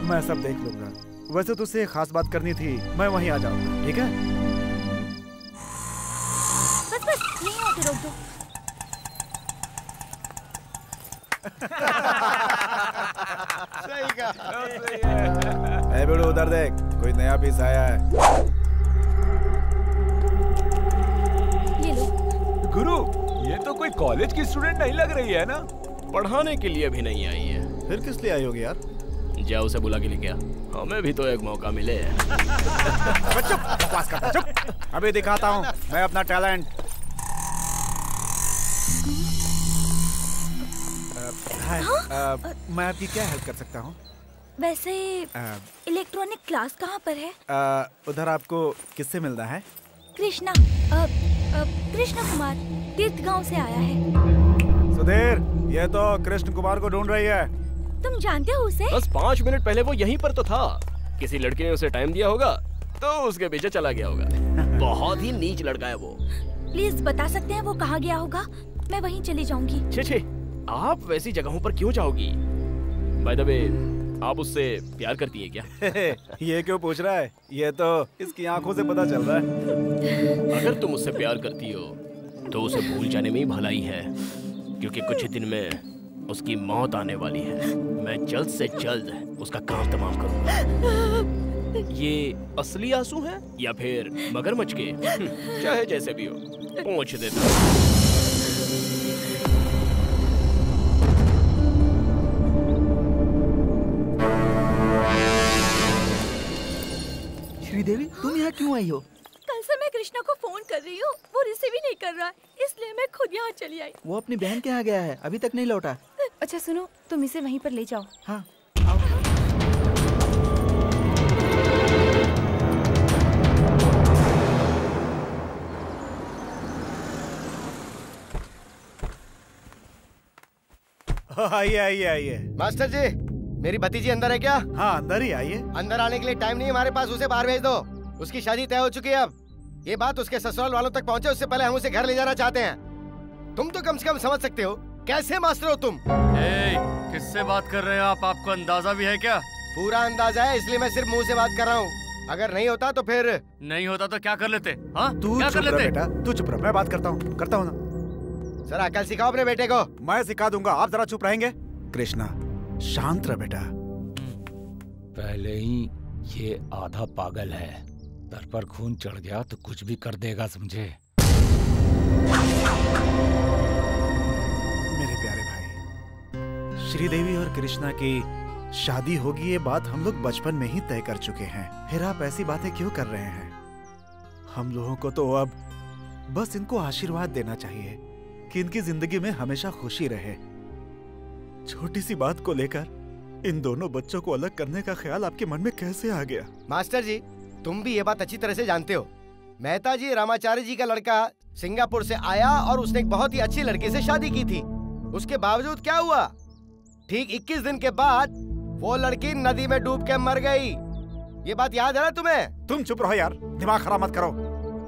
मैं सब देख लूंगा। वैसे तुझसे एक खास बात करनी थी, मैं वहीं आ जाऊंगा, ठीक है? बस यहीं आके रोक दो। सही कहा। ए बेड़ू, उधर देख, कोई नया पीस आया है। ये लो। गुरु, ये तो कोई कॉलेज की स्टूडेंट नहीं लग रही है ना? पढ़ाने के लिए भी नहीं आई है। फिर किस लिए आई होगी यार? जाओ उसे बुला के लेके आ, हमें भी तो एक मौका मिले। चुप, बकवास करता, चुप। अभी दिखाता हूँ मैं अपना टैलेंट। मैं आपकी क्या हेल्प कर सकता हूँ? वैसे इलेक्ट्रॉनिक क्लास कहाँ पर है? उधर आपको किससे मिलना है? कृष्णा, कृष्ण कुमार तीर्थ गांव से आया है। सुधीर, ये तो कृष्ण कुमार को ढूंढ रही है। तुम जानते हो उसे? बस 5 मिनट पहले वो यहीं पर तो था। किसी लड़के ने उसे टाइम दिया होगा तो उसके पीछे चला गया होगा। बहुत ही नीच लड़का है वो। प्लीज बता सकते हैं वो कहाँ गया होगा? मैं वहीं चली जाऊंगी। छे, आप वैसी जगहों पर क्यों जाओगी? बाय द वे, आप उससे प्यार करती है क्या? ये क्यों पूछ रहा है? ये तो इसकी आंखों से पता चल रहा है। अगर तुम उससे प्यार करती हो तो उसे भूल जाने में ही भलाई है, क्योंकि कुछ ही दिन में उसकी मौत आने वाली है। मैं जल्द से जल्द उसका काम तमाम करूंगा। ये असली आंसू हैं या फिर मगरमच्छ के? चाहे जैसे भी हो, पहुंच देता हूं। श्रीदेवी, तुम यहाँ क्यों आई हो? कल से मैं कृष्णा को फोन कर रही हूँ, वो रिसीव ही नहीं कर रहा है, इसलिए मैं खुद यहाँ चली आई। वो अपनी बहन के यहाँ गया है, अभी तक नहीं लौटा। अच्छा सुनो, तुम इसे वहीं पर ले जाओ। हाँ। आइए। मास्टर जी, मेरी भतीजी अंदर है क्या? हाँ, अंदर ही आइए। अंदर आने के लिए टाइम नहीं है हमारे पास, उसे बाहर भेज दो। उसकी शादी तय हो चुकी है। अब ये बात उसके ससुराल वालों तक पहुंचे उससे पहले हम उसे घर ले जाना चाहते हैं। तुम तो कम से कम समझ सकते हो, कैसे मास्टर हो तुम? किससे बात कर रहे हो आप? आपको अंदाजा भी है क्या? पूरा अंदाजा है, इसलिए मैं सिर्फ मुंह से बात कर रहा हूँ। अगर नहीं होता तो फिर नहीं होता तो क्या कर लेते? हाँ, तू क्या चुप कर रह लेते? बेटा, तू चुप रह, मैं बात करता हूँ ना। सर, अकल सिखाओ अपने बेटे को। मैं सिखा दूंगा, आप जरा चुप रहेंगे? कृष्णा, शांत रह बेटा। पहले ही ये आधा पागल है, सर पर खून चढ़ गया तो कुछ भी कर देगा, समझे? मेरे प्यारे भाई, श्रीदेवी और कृष्णा की शादी होगी, ये बात हम लोग बचपन में ही तय कर चुके हैं। फिर आप ऐसी बातें क्यों कर रहे हैं? हम लोगों को तो अब बस इनको आशीर्वाद देना चाहिए कि इनकी जिंदगी में हमेशा खुशी रहे। छोटी सी बात को लेकर इन दोनों बच्चों को अलग करने का ख्याल आपके मन में कैसे आ गया? मास्टर जी, तुम भी ये बात अच्छी तरह से जानते हो। मेहता जी रामाचार्य जी का लड़का सिंगापुर से आया और उसने एक बहुत ही अच्छी लड़की से शादी की थी। उसके बावजूद क्या हुआ? ठीक 21 दिन के बाद वो लड़की नदी में डूब के मर गई। ये बात याद है ना तुम्हें? तुम चुप रहो यार, दिमाग खराब मत करो।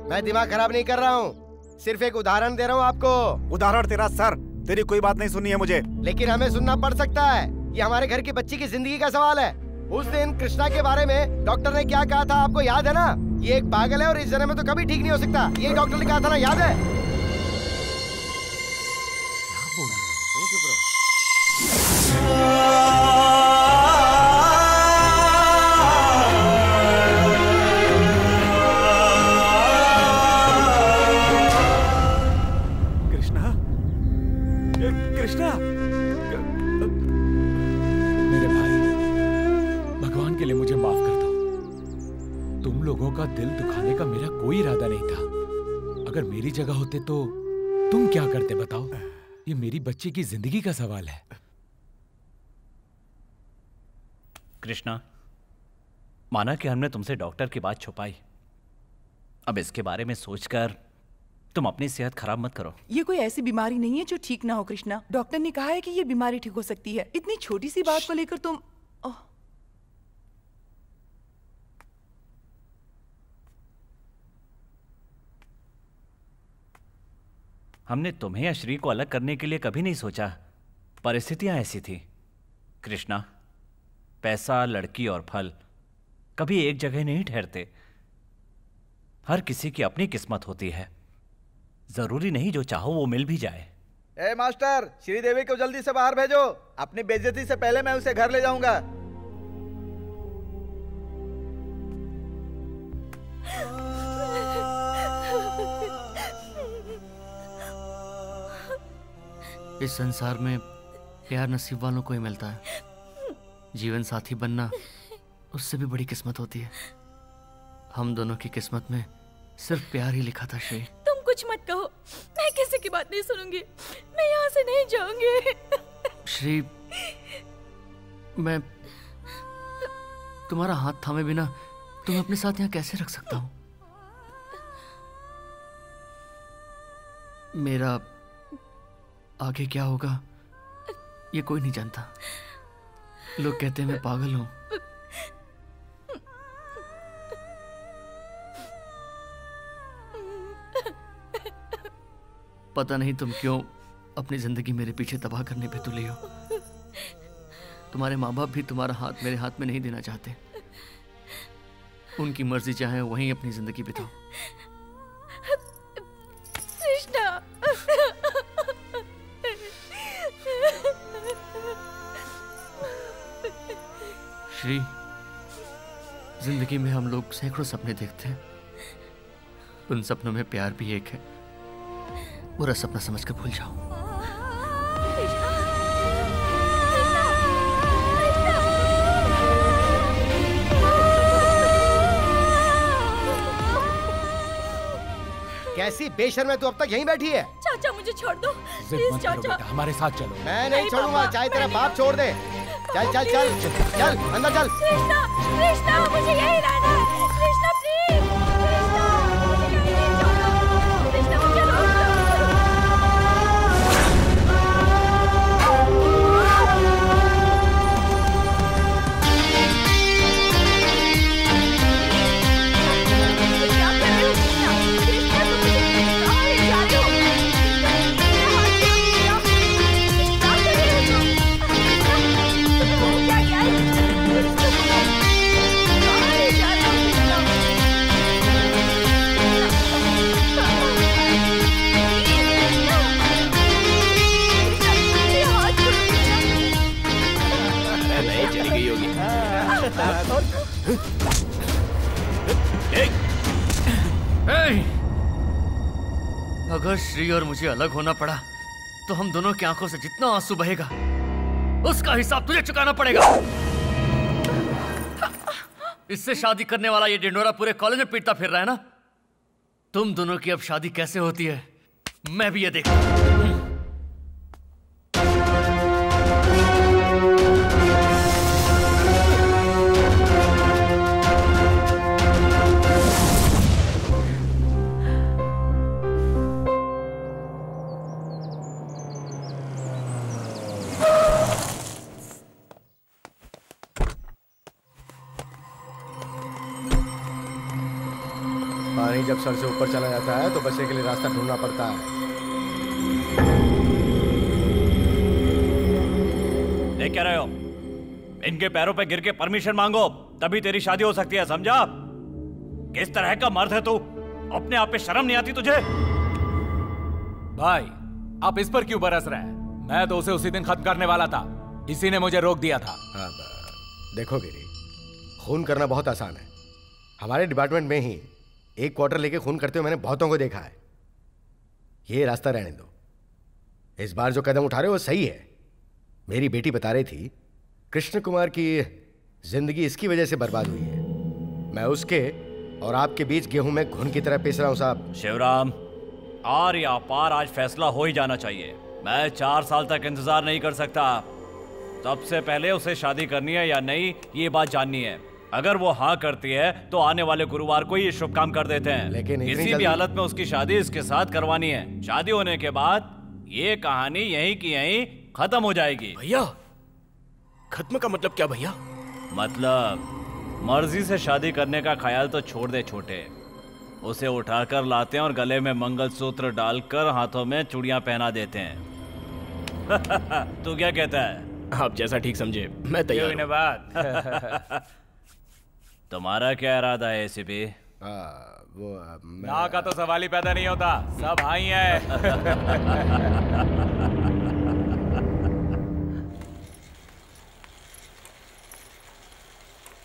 मैं दिमाग खराब नहीं कर रहा हूँ, सिर्फ एक उदाहरण दे रहा हूँ आपको। उदाहरण तेरा सर, तेरी कोई बात नहीं सुननी है मुझे। लेकिन हमें सुनना पड़ सकता है, ये हमारे घर की बच्ची की जिंदगी का सवाल है। उस दिन कृष्णा के बारे में डॉक्टर ने क्या कहा था, आपको याद है ना? ये एक पागल है और इस जन्म में तो कभी ठीक नहीं हो सकता, ये डॉक्टर ने कहा था ना, याद है? कृष्णा, मेरे भाई, भगवान के लिए मुझे माफ कर दो। तुम लोगों का दिल दुखाने का मेरा कोई इरादा नहीं था। अगर मेरी जगह होते तो तुम क्या करते बताओ? ये मेरी बच्ची की जिंदगी का सवाल है। कृष्णा, माना कि हमने तुमसे डॉक्टर की बात छुपाई। अब इसके बारे में सोचकर तुम अपनी सेहत खराब मत करो। ये कोई ऐसी बीमारी नहीं है जो ठीक ना हो कृष्णा। डॉक्टर ने कहा है कि ये बीमारी ठीक हो सकती है। इतनी छोटी सी बात को लेकर तुम हमने तुम्हें या श्री को अलग करने के लिए कभी नहीं सोचा, परिस्थितियां ऐसी थी। कृष्णा, पैसा, लड़की और फल कभी एक जगह नहीं ठहरते। हर किसी की अपनी किस्मत होती है, जरूरी नहीं जो चाहो वो मिल भी जाए। ए मास्टर, श्रीदेवी को जल्दी से बाहर भेजो। अपनी बेइज्जती से पहले मैं उसे घर ले जाऊंगा। इस संसार में प्यार नसीब वालों को ही मिलता है। जीवन साथी बनना उससे भी बड़ी किस्मत होती है। हम दोनों की किस्मत में सिर्फ प्यार ही लिखा था। श्री, तुम कुछ मत कहो, मैं किसी की बात नहीं सुनूंगी। मैं यहाँ से नहीं जाऊंगी। श्री, मैं तुम्हारा हाथ थामे बिना तुम्हें अपने साथ यहाँ कैसे रख सकता हूँ? मेरा आगे क्या होगा ये कोई नहीं जानता। लोग कहते हैं मैं पागल हूं। पता नहीं तुम क्यों अपनी जिंदगी मेरे पीछे तबाह करने पे तुले हो। तुम्हारे माँ बाप भी तुम्हारा हाथ मेरे हाथ में नहीं देना चाहते। उनकी मर्जी चाहे वहीं अपनी जिंदगी बिताओ। श्री, जिंदगी में हम लोग सैकड़ों सपने देखते हैं। उन सपनों में प्यार भी एक है। बुरा सपना समझकर भूल जाओ। कैसी बेशर्म है तू, अब तक यहीं बैठी है? चाचा मुझे छोड़ दो प्लीज चाचा। हमारे साथ चलो। मैं नहीं छोड़ूंगा, चाहे तेरा बाप छोड़ दे। चल चल चल चल अंदर चल। कृष्णा, कृष्णा मुझे यही रहना है। कृष्णा प्लीज, कृष्णा मुझे यही छोड़ो। कृष्णा मुझे रोक अगर श्री और मुझे अलग होना पड़ा तो हम दोनों की आंखों से जितना आंसू बहेगा उसका हिसाब तुझे चुकाना पड़ेगा। इससे शादी करने वाला ये डिंडोरा पूरे कॉलेज में पीटता फिर रहा है ना। तुम दोनों की अब शादी कैसे होती है मैं भी ये देखता हूं। पानी जब सर से ऊपर चला जाता है तो बचने के लिए रास्ता ढूंढना पड़ता है। देख क्या रहे हो? इनके पैरों पे गिर के परमिशन मांगो तभी तेरी शादी हो सकती है, समझा? किस तरह का मर्द है तू? अपने आप पे शर्म नहीं आती तुझे? भाई आप इस पर क्यों बरस रहे हैं? मैं तो उसे उसी दिन खत्म करने वाला था, इसी ने मुझे रोक दिया था। हाँ, देखो गिरी, खून करना बहुत आसान है। हमारे डिपार्टमेंट में ही एक क्वार्टर लेके खून करते हुए मैंने बहुतों को देखा है। ये रास्ता रहने दो। इस बार जो कदम उठा रहे हो वो सही है। मेरी बेटी बता रही थी कृष्ण कुमार की जिंदगी इसकी वजह से बर्बाद हुई है। मैं उसके और आपके बीच गेहूं में घुन की तरह पिस रहा हूं साहब। शिवराम, आर या पार आज फैसला हो ही जाना चाहिए। मैं 4 साल तक इंतजार नहीं कर सकता। सबसे पहले उसे शादी करनी है या नहीं ये बात जाननी है। अगर वो हाँ करती है तो आने वाले गुरुवार को ये शुभ काम कर देते हैं। लेकिन इतनी किसी भी जल्दी? हालत में उसकी शादी इसके साथ करवानी है। शादी होने के बाद ये कहानी यहीं की यहीं खत्म हो जाएगी। भैया खत्म का मतलब क्या भैया? मतलब मर्जी से शादी करने का ख्याल तो छोड़ दे छोटे, उसे उठाकर लाते हैं और गले में मंगलसूत्र डालकर हाथों में चूड़ियां पहना देते हैं। तू क्या कहता है? आप जैसा ठीक समझे, मैं तैयार हूं। बात तुम्हारा क्या इरादा है एसीपी? वो ना का तो सवाल ही पैदा नहीं होता, सब हाँ ही है।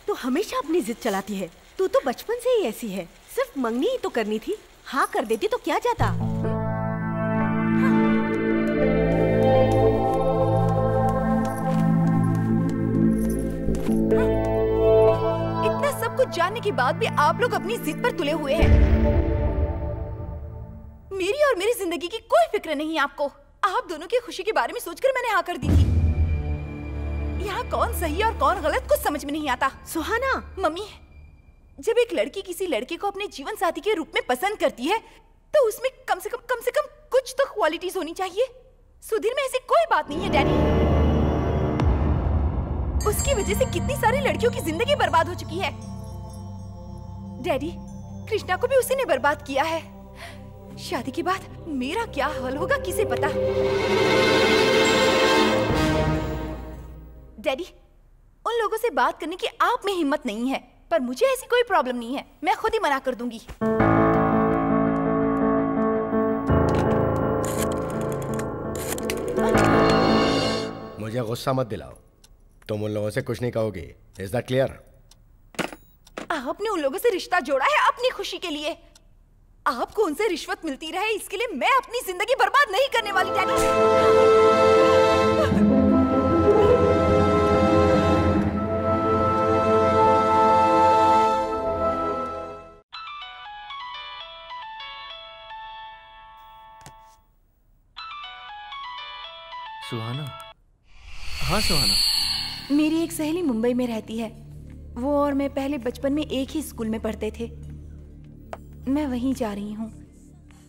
तू हमेशा अपनी जिद चलाती है। तू तो बचपन से ही ऐसी है। सिर्फ मंगनी ही तो करनी थी, हाँ कर देती तो क्या जाता। इतना सब कुछ जानने के बाद भी आप लोग अपनी जिद पर तुले हुए हैं। मेरी और मेरी जिंदगी की कोई फिक्र नहीं आपको। आप दोनों की खुशी के बारे में सोचकर मैंने हाँ कर दी थी। यहाँ कौन सही और कौन गलत कुछ समझ में नहीं आता। सुहाना, मम्मी, जब एक लड़की किसी लड़के को अपने जीवन साथी के रूप में पसंद करती है तो उसमें कम से कम कुछ तो क्वालिटीज होनी चाहिए। सुधीर में ऐसी कोई बात नहीं है डैडी। उसकी वजह से कितनी सारी लड़कियों की जिंदगी बर्बाद हो चुकी है। डैडी, कृष्णा को भी उसी ने बर्बाद किया है। शादी के बाद मेरा क्या हाल होगा किसे पता। डैडी, उन लोगों से बात करने की आप में हिम्मत नहीं है, पर मुझे ऐसी कोई प्रॉब्लम नहीं है। मैं खुद ही मना कर दूंगी। मुझे गुस्सा मत दिलाओ। तुम उन लोगों से कुछ नहीं कहोगी। Is that clear? आपने उन लोगों से रिश्ता जोड़ा है अपनी खुशी के लिए। आपको उनसे रिश्वत मिलती रहे इसके लिए मैं अपनी जिंदगी बर्बाद नहीं करने वाली डैडी। सुहाना? हाँ सुहाना। मेरी एक सहेली मुंबई में रहती है। वो और मैं पहले बचपन में एक ही स्कूल में पढ़ते थे। मैं वहीं जा रही हूँ।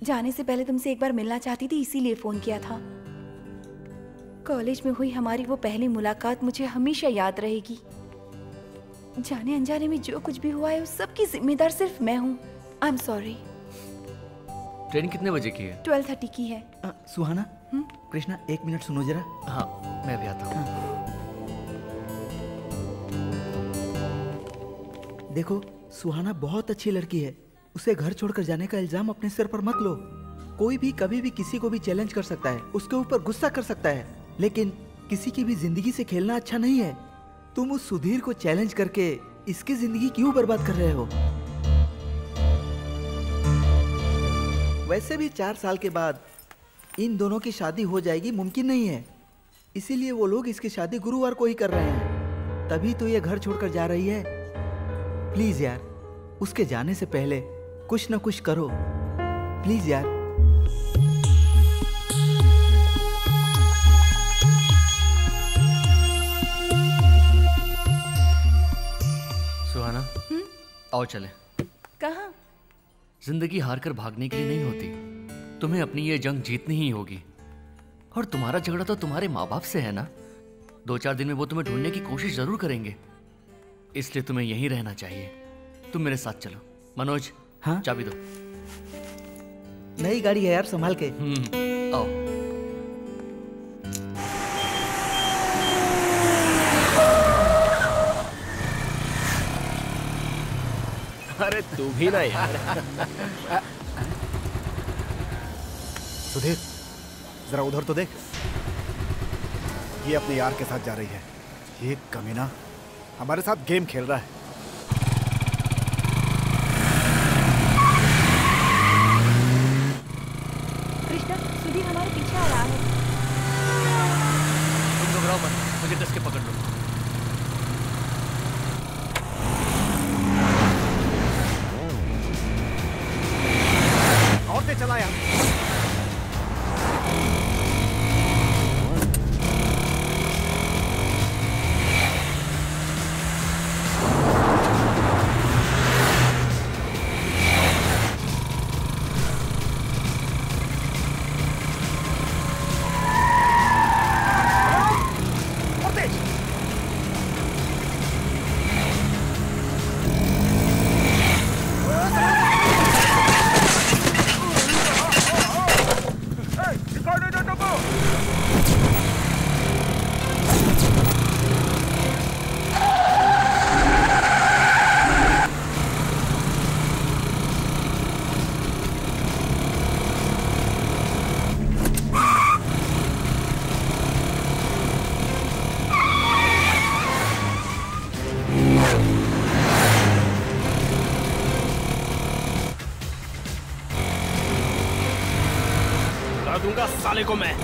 जाने से पहले तुमसे एक बार मिलना चाहती थी, इसीलिए फोन किया था। कॉलेज में हुई हमारी वो पहली मुलाकात मुझे हमेशा याद रहेगी। जाने अनजाने में जो कुछ भी हुआ है उस सब की जिम्मेदार सिर्फ मैं हूँ। I am sorry. ट्रेन कितने बजे की है? 12:30 की है। सुहाना, कृष्णा एक मिनट सुनो जरा। हाँ, मैं भी आता हूँ। देखो, सुहाना बहुत अच्छी लड़की है। उसे घर छोड़कर जाने का इल्जाम अपने सिर पर मत लो। कोई भी कभी भी किसी को भी चैलेंज कर सकता है, उसके ऊपर गुस्सा कर सकता है, लेकिन किसी की भी जिंदगी से खेलना अच्छा नहीं है। तुम उस सुधीर को चैलेंज करके इसकी जिंदगी क्यों बर्बाद कर रहे हो? वैसे भी 4 साल के बाद इन दोनों की शादी हो जाएगी मुमकिन नहीं है। इसीलिए वो लोग इसकी शादी गुरुवार को ही कर रहे हैं। तभी तो ये घर छोड़कर जा रही है। प्लीज यार, उसके जाने से पहले कुछ न कुछ करो प्लीज यार। सुहाना, आओ चले। कहाँ? जिंदगी हारकर भागने के लिए नहीं होती। तुम्हें अपनी ये जंग जीतनी ही होगी। और तुम्हारा झगड़ा तो तुम्हारे माँ बाप से है ना। 2-4 दिन में वो तुम्हें ढूंढने की कोशिश जरूर करेंगे। इसलिए तुम्हें यहीं रहना चाहिए। तुम मेरे साथ चलो। मनोज, हाँ? चाबी दो। नई गाड़ी है यार, संभाल के। आओ। अरे तू भी ना यार। सुधीर, जरा उधर तो देख। ये अपने यार के साथ जा रही है। ये कमीना हमारे साथ गेम खेल रहा है। कृष्णा, सुधीर हमारे पीछे आ रहा है। तुम घबराओ मत, मुझे कस के पकड़ लो। और तेज चला यार। दूंगा साले को मैं।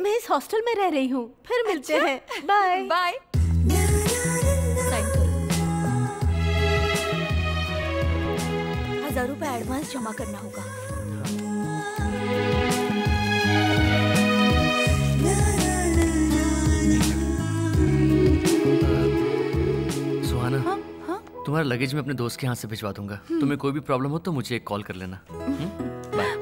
मैं इस हॉस्टल में रह रही हूँ। फिर मिलते हैं। Bye bye. 1000 रुपए एडवांस जमा करना होगा। सुहाना, तुम्हारा लगेज मैं अपने दोस्त के यहाँ से भिजवा दूंगा। तुम्हें कोई भी प्रॉब्लम हो तो मुझे एक कॉल कर लेना। बाय।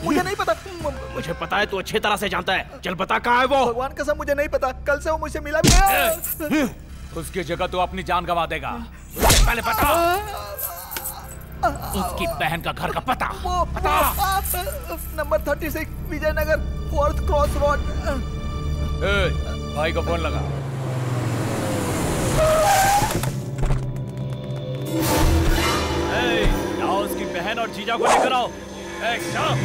मुझे नहीं पता। मुझे पता है, तू अच्छी तरह से जानता है। चल बता कहाँ है वो। भगवान कसम मुझे नहीं पता। कल से वो मुझसे मिला भी नहीं। उसकी जगह तू अपनी जान गंवा देगा। उससे पहले बता उसकी बहन का घर का पता। Number 36 Vijayanagar 4th cross road. भाई को फोन लगा। जाओ उसकी बहन और जीजा को लेकर आओ। जाओ।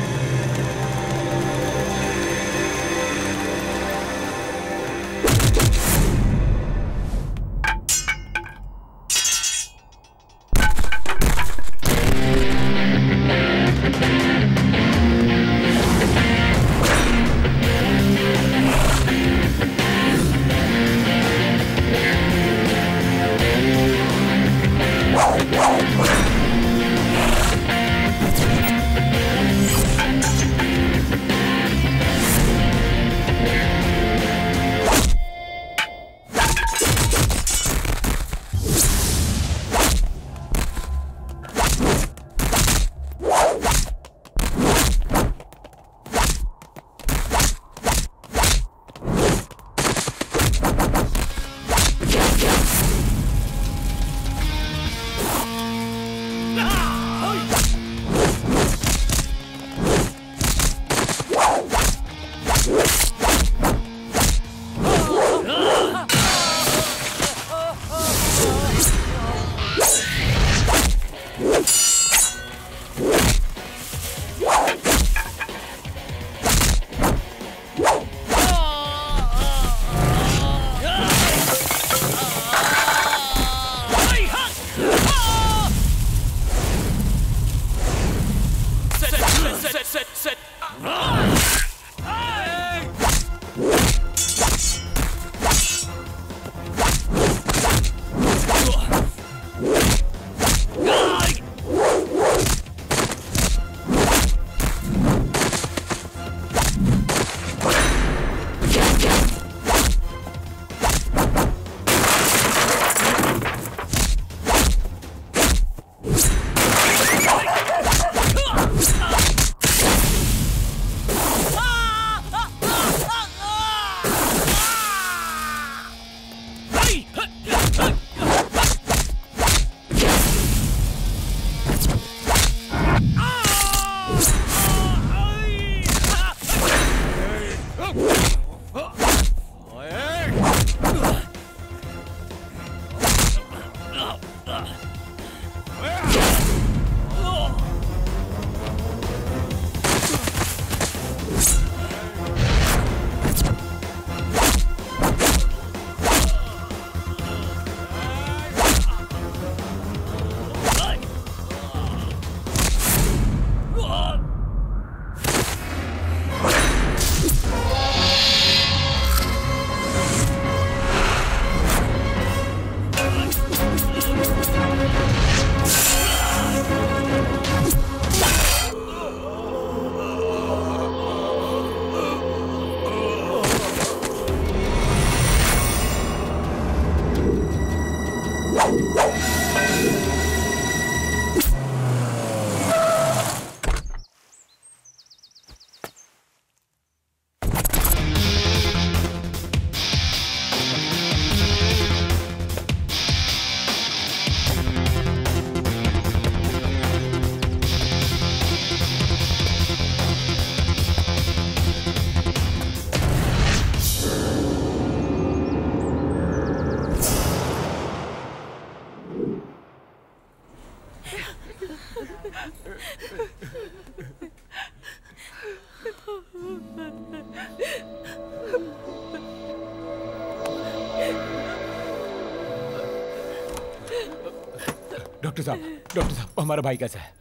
डॉक्टर साहब हमारा भाई कैसा है?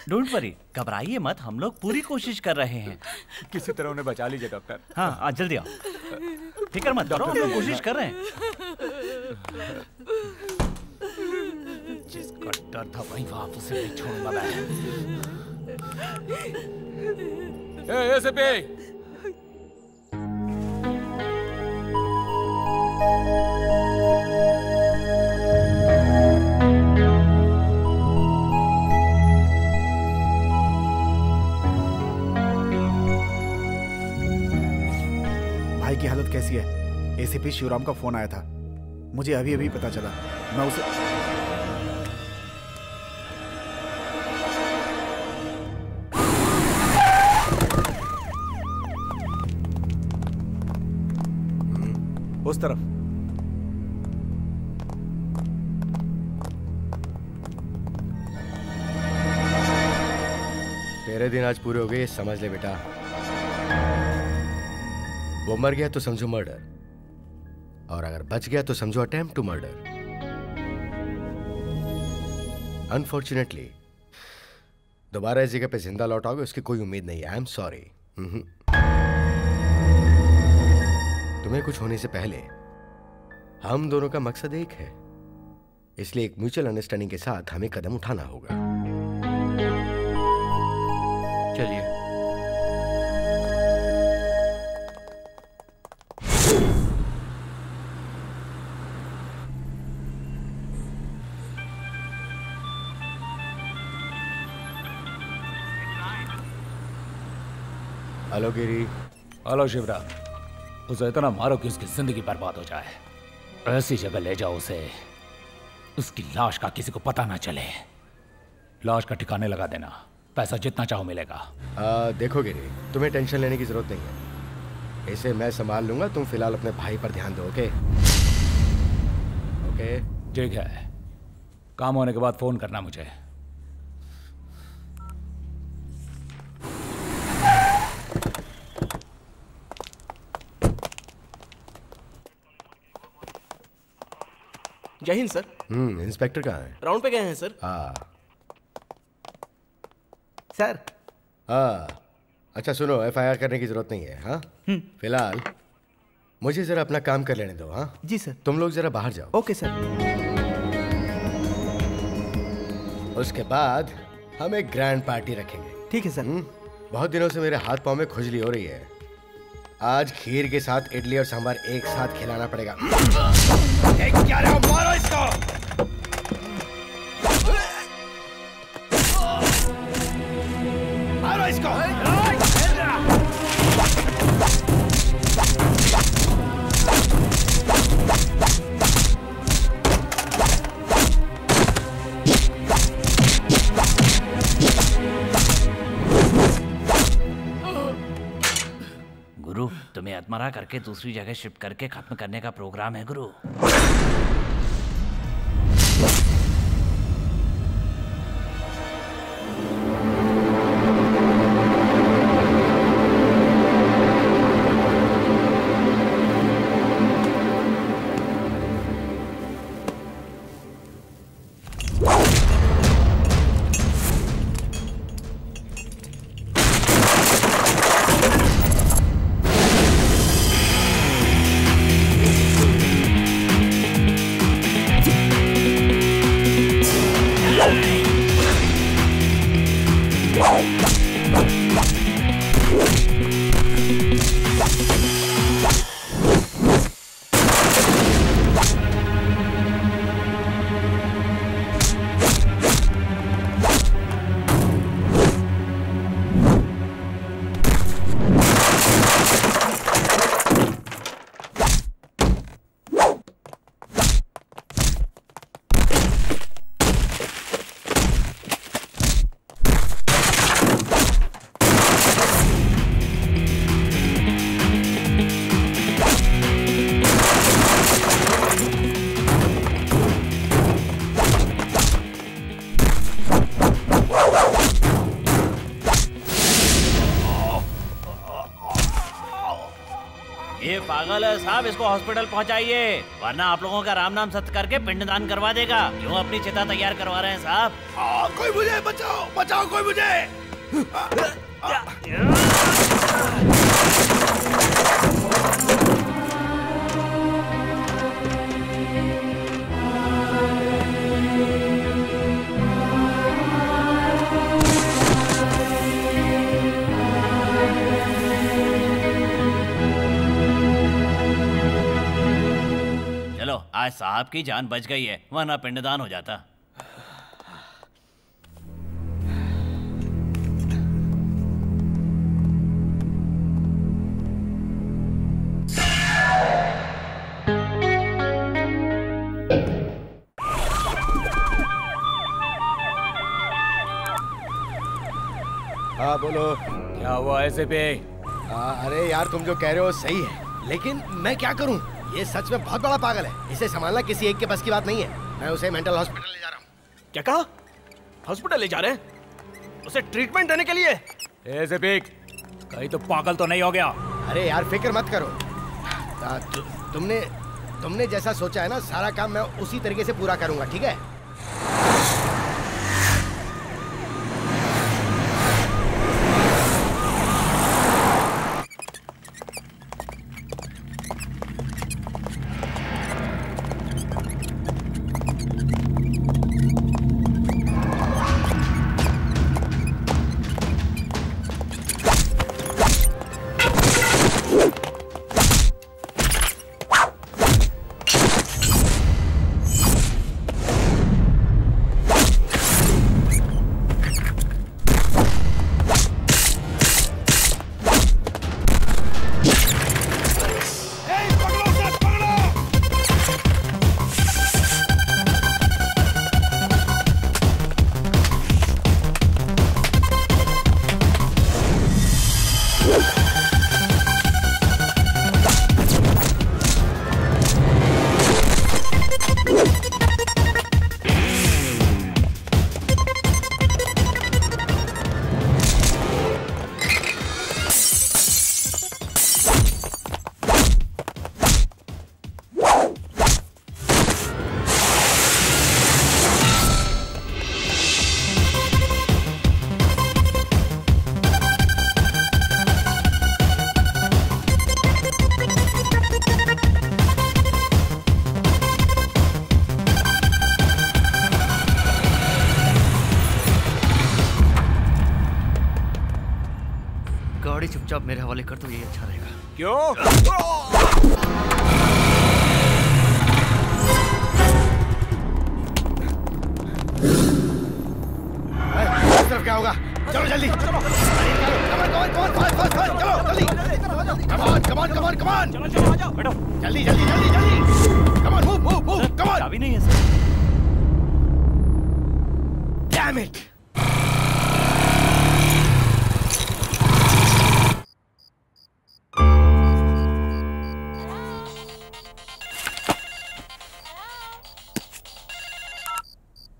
डोंट वरी, घबराइए मत, हम लोग पूरी कोशिश कर रहे हैं। किसी तरह उन्हें बचा लीजिए डॉक्टर। हाँ आज जल्दी आओ, फिक्र मत करो, हम लोग कोशिश कर रहे हैं। जिसका डर था वही वहां उसे नहीं छोड़ूंगा मैं। एसीपी भाई की हालत कैसी है? एसीपी शिवराम का फोन आया था, मुझे अभी अभी पता चला। मैं उसे उस तरफ। तेरे दिन आज पूरे हो गए, समझ ले बेटा। वो मर गया तो समझो मर्डर, और अगर बच गया तो समझो अटेम्प्ट टू मर्डर। अनफॉर्चुनेटली दोबारा इस जगह पे जिंदा लौट आओगे उसकी कोई उम्मीद नहीं है। I am sorry. तुम्हें कुछ होने से पहले हम दोनों का मकसद एक है, इसलिए एक म्यूचुअल अंडरस्टैंडिंग के साथ हमें कदम उठाना होगा। चलिए। हेलो गिरी। हेलो शिवराम। उसे इतना मारो कि उसकी जिंदगी बर्बाद हो जाए। ऐसी जगह ले जाओ उसे, उसकी लाश का किसी को पता ना चले। लाश का ठिकाने लगा देना, पैसा जितना चाहो मिलेगा। देखो गिरी, तुम्हें टेंशन लेने की जरूरत नहीं है, इसे मैं संभाल लूंगा। तुम फिलहाल अपने भाई पर ध्यान दो। ओके ओके ठीक है, काम होने के बाद फोन करना मुझे। जय हिंद सर। इंस्पेक्टर कहाँ है? राउंड पे गए हैं सर। सर। अच्छा सुनो, एफआईआर करने की जरूरत नहीं है। हाँ फिलहाल मुझे जरा अपना काम कर लेने दो। हाँ जी सर। तुम लोग जरा बाहर जाओ। Okay sir. उसके बाद हम एक ग्रैंड पार्टी रखेंगे। ठीक है सर। बहुत दिनों से मेरे हाथ पांव में खुजली हो रही है, आज खीर के साथ इडली और सांभर एक साथ खिलाना पड़ेगा। क्या रहे हो? मारो इसको। मारो इसको। गुरु, तुम्हें आत्महत्या करके दूसरी जगह शिफ्ट करके खत्म करने का प्रोग्राम है गुरु। पागल है साहब, इसको हॉस्पिटल पहुंचाइए, वरना आप लोगों का राम नाम सत्य करके पिंडदान करवा देगा। क्यों अपनी चिता तैयार करवा रहे हैं साहब? कोई मुझे बचाओ, बचाओ कोई मुझे। आज साहब की जान बच गई है, वरना पिंडदान हो जाता। हाँ बोलो, क्या हुआ ऐसे पे? अरे यार तुम जो कह रहे हो सही है, लेकिन मैं क्या करूं? ये सच में बहुत बड़ा पागल है, इसे संभालना किसी एक के बस की बात नहीं है। मैं उसे मेंटल हॉस्पिटल ले जा रहा हूँ। क्या कहा? हॉस्पिटल ले जा रहे हैं? उसे ट्रीटमेंट देने के लिए? ऐसे पीक, कहीं तो पागल तो नहीं हो गया? अरे यार फिक्र मत करो, तुमने जैसा सोचा है ना, सारा काम मैं उसी तरीके से पूरा करूंगा, ठीक है? चुपचाप मेरे हवाले कर दो, यही अच्छा रहेगा। क्यों? तरफ क्या होगा? चलो जल्दी, चलो जल्दी जल्दी जल्दी जल्दी, come on move move move, come on. चाबी नहीं है सर। Damn it.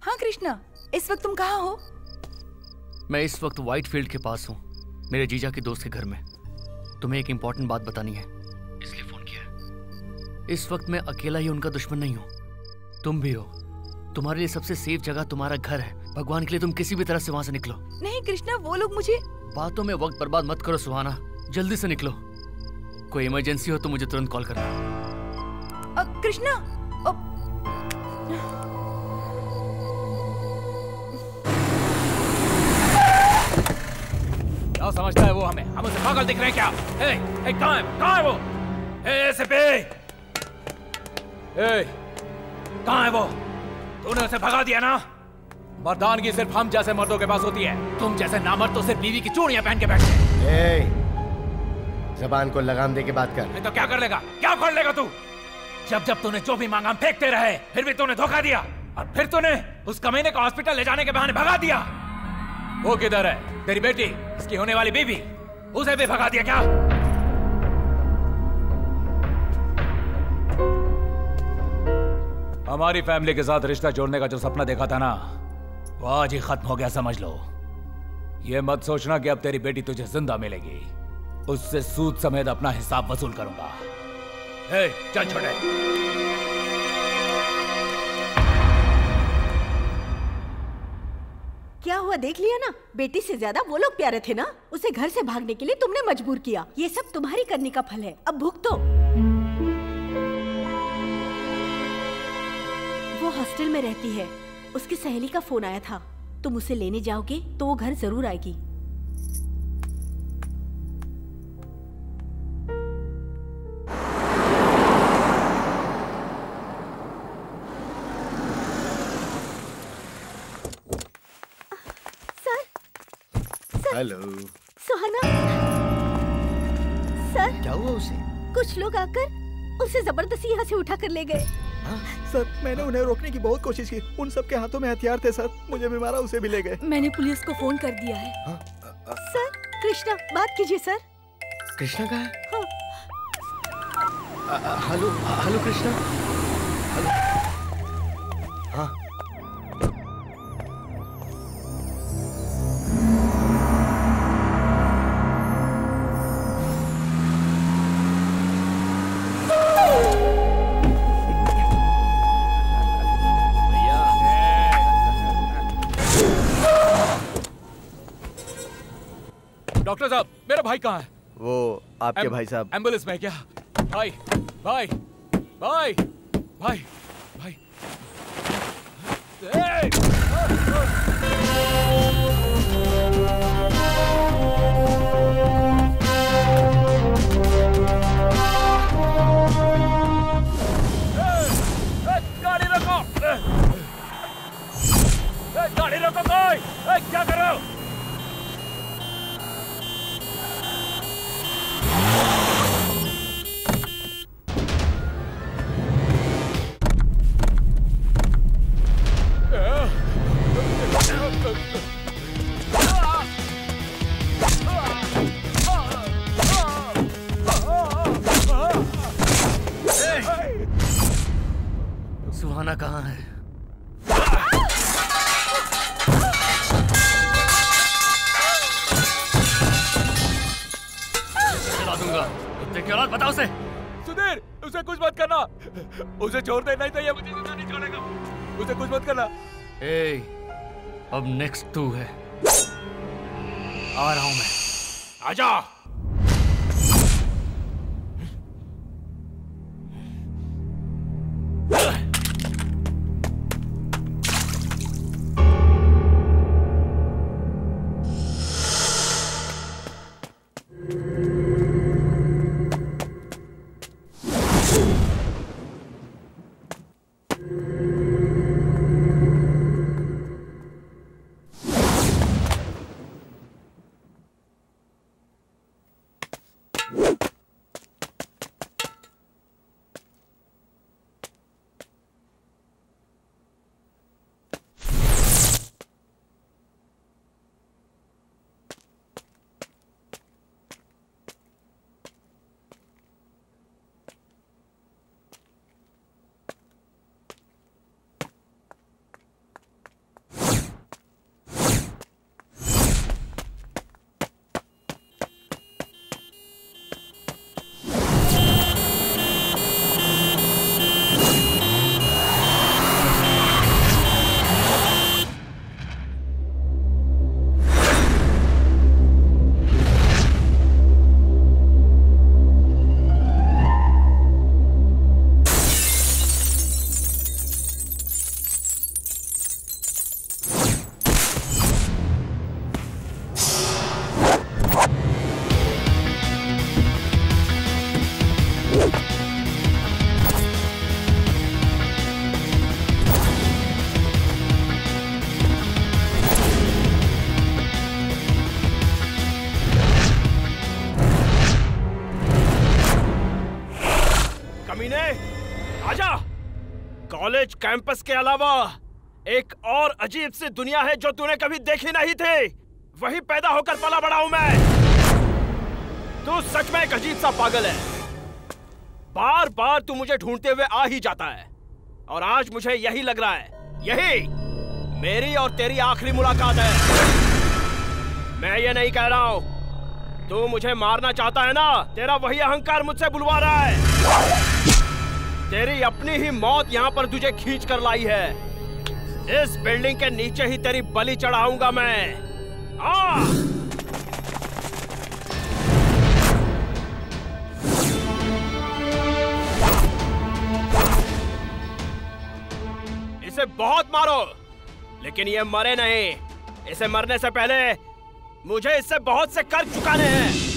हाँ कृष्णा, इस वक्त तुम कहाँ हो? मैं इस वक्त व्हाइट फील्ड के पास हूँ, मेरे जीजा के दोस्त के घर में। तुम्हें एक इंपॉर्टेंट बात बतानी है, इसलिए फोन किया। इस वक्त मैं अकेला ही उनका दुश्मन नहीं हूँ, तुम भी हो। तुम्हारे लिए सबसे सेफ जगह तुम्हारा घर है। भगवान के लिए तुम किसी भी तरह से वहाँ से निकलो। नहीं कृष्णा, वो लोग मुझे। बातों में वक्त बर्बाद मत करो सुहाना, जल्दी से निकलो। कोई इमरजेंसी हो तो मुझे तुरंत कॉल करना। कृष्णा, क्या समझता है वो हमें? हम उसे पागल दिख रहे हैं क्या? कहाँ है वो? ऐसे पे कहाँ है वो? तूने उसे भगा दिया ना? मर्दानगी सिर्फ हम जैसे मर्दों के पास होती है, तुम जैसे नामर्द तो सिर्फ बीवी की चूड़ियां पहन के बैठते हैं। ज़बान को लगाम दे के बात कर। नहीं तो क्या कर लेगा? क्या कर लेगा तू? जब जब तूने जो भी मांगा हम फेंकते रहे, फिर भी तूने धोखा दिया, और फिर तूने उस कमीने को हॉस्पिटल ले जाने के बहाने भगा दिया। वो किधर है? तेरी बेटी, इसकी होने वाली बीवी, उसे भी भगा दिया क्या? हमारी फैमिली के साथ रिश्ता जोड़ने का जो सपना देखा था ना, वो आज ही खत्म हो गया, समझ लो। ये मत सोचना कि अब तेरी बेटी तुझे जिंदा मिलेगी। उससे सूद समेत अपना हिसाब वसूल करूंगा। चल छोटे। क्या हुआ देख लिया ना, बेटी से ज्यादा वो लोग प्यारे थे ना। उसे घर से भागने के लिए तुमने मजबूर किया। ये सब तुम्हारी करनी का फल है, अब भुगतो। वो हॉस्टल में रहती है, उसकी सहेली का फोन आया था। तुम उसे लेने जाओगे तो वो घर जरूर आएगी। हेलो सुहाना। सर क्या हुआ उसे? कुछ लोग आकर उसे जबरदस्ती यहाँ से उठा कर ले गए। सर मैंने उन्हें रोकने की बहुत कोशिश की, उन सब के हाथों में हथियार थे सर। मुझे भी मारा, उसे भी ले गए। मैंने पुलिस को फोन कर दिया है। सर कृष्णा बात कीजिए सर। कृष्णा कहाँ है? हाँ। Hello hello Krishna. हेलो। हाँ डॉक्टर साहब, मेरा भाई कहाँ है? वो आपके भाई साहब एम्बुलेंस में है क्या? भाई भाई भाई भाई भाई गाड़ी रोको! गाड़ी रोको कोई! क्या कर रहे हो? सुहाना कहाँ है? चला दूंगा। कुत्ते की औलाद, बताओ उसे। सुधीर, उसे कुछ मत करना। उसे छोड़ दे, नहीं तो ये मुझे जिंदा नहीं छोड़ेगा। उसे कुछ मत करना। अब नेक्स्ट तू है। आ रहा हूं मैं। आजा। कॉलेज कैंपस के अलावा एक और अजीब सी दुनिया है जो तूने कभी देखी नहीं थी। वही पैदा होकर पला बड़ा हूं मैं। तू सच में एक अजीब सा पागल है। बार बार तू मुझे ढूंढते हुए आ ही जाता है और आज मुझे यही लग रहा है, यही मेरी और तेरी आखिरी मुलाकात है। मैं ये नहीं कह रहा हूं, तू मुझे मारना चाहता है ना, तेरा वही अहंकार मुझसे बुलवा रहा है। तेरी अपनी ही मौत यहाँ पर तुझे खींच कर लाई है। इस बिल्डिंग के नीचे ही तेरी बलि चढ़ाऊंगा मैं। इसे बहुत मारो, लेकिन ये मरे नहीं। इसे मरने से पहले मुझे इससे बहुत से कर्ज चुकाने हैं।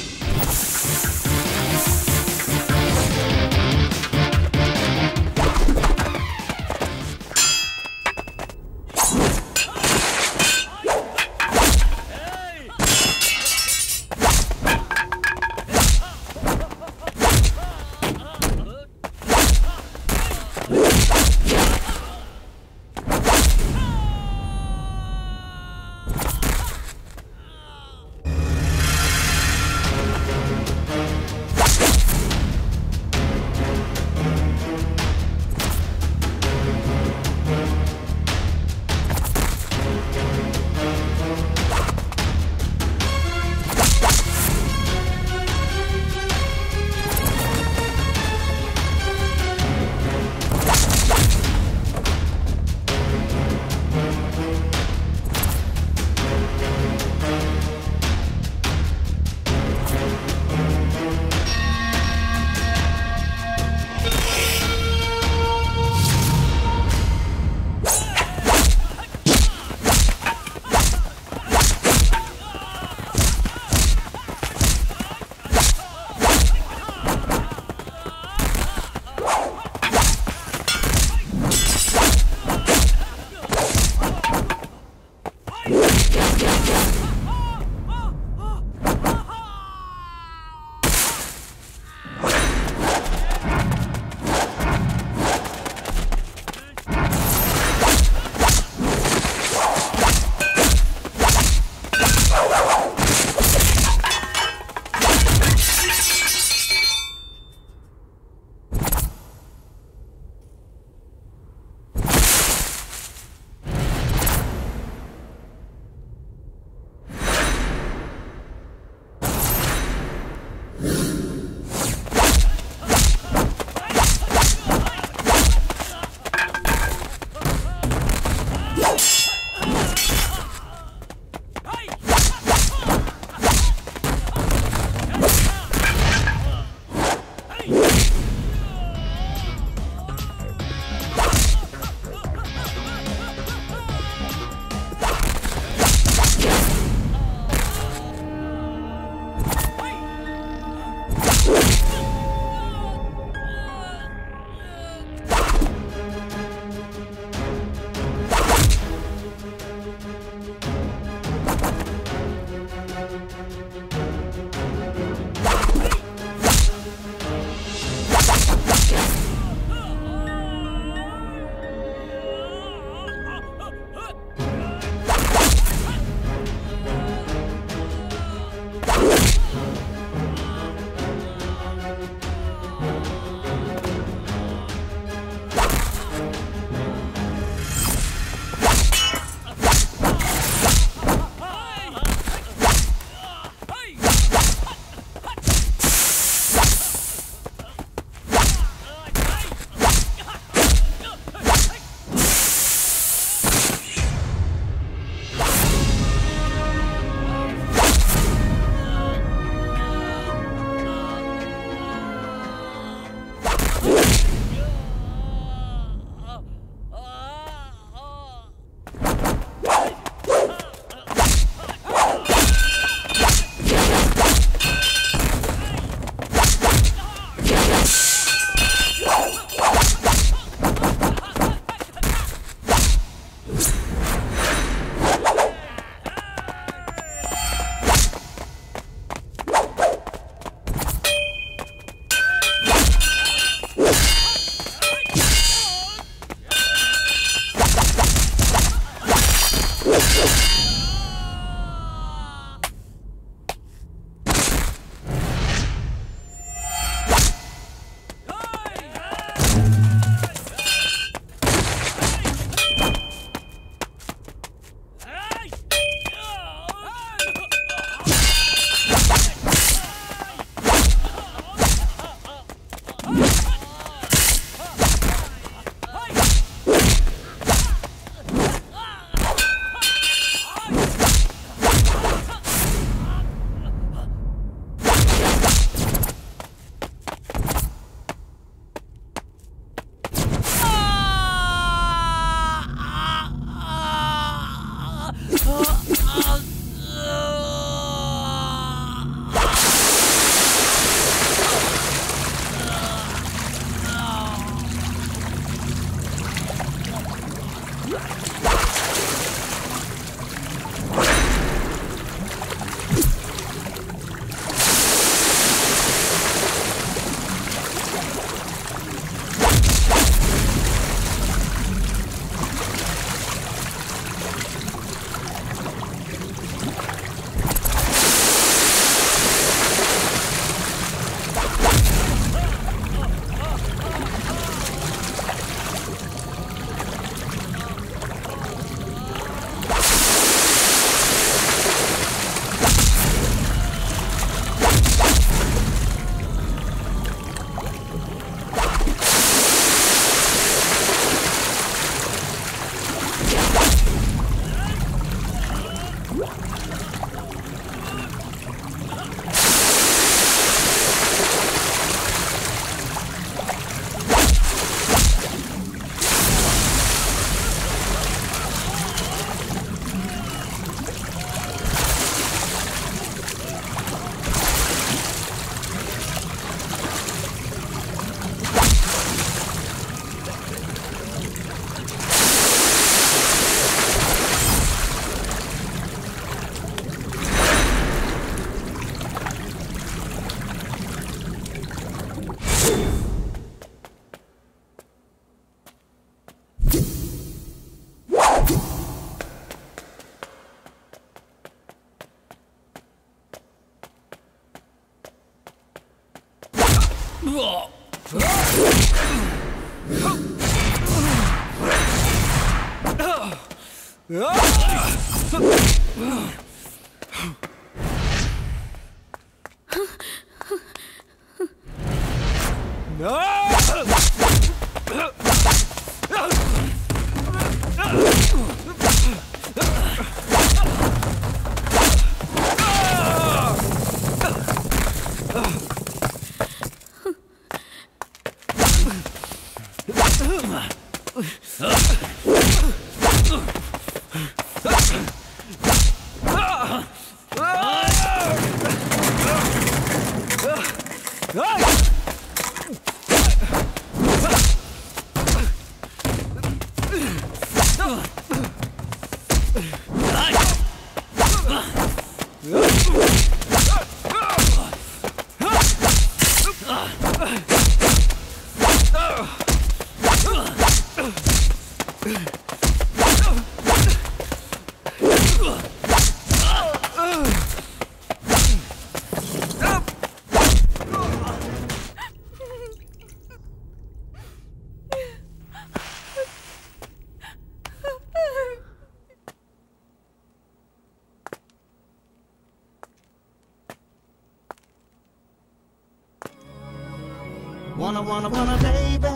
Wanna, baby.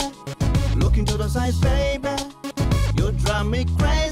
Look into those eyes, baby. You drive me crazy.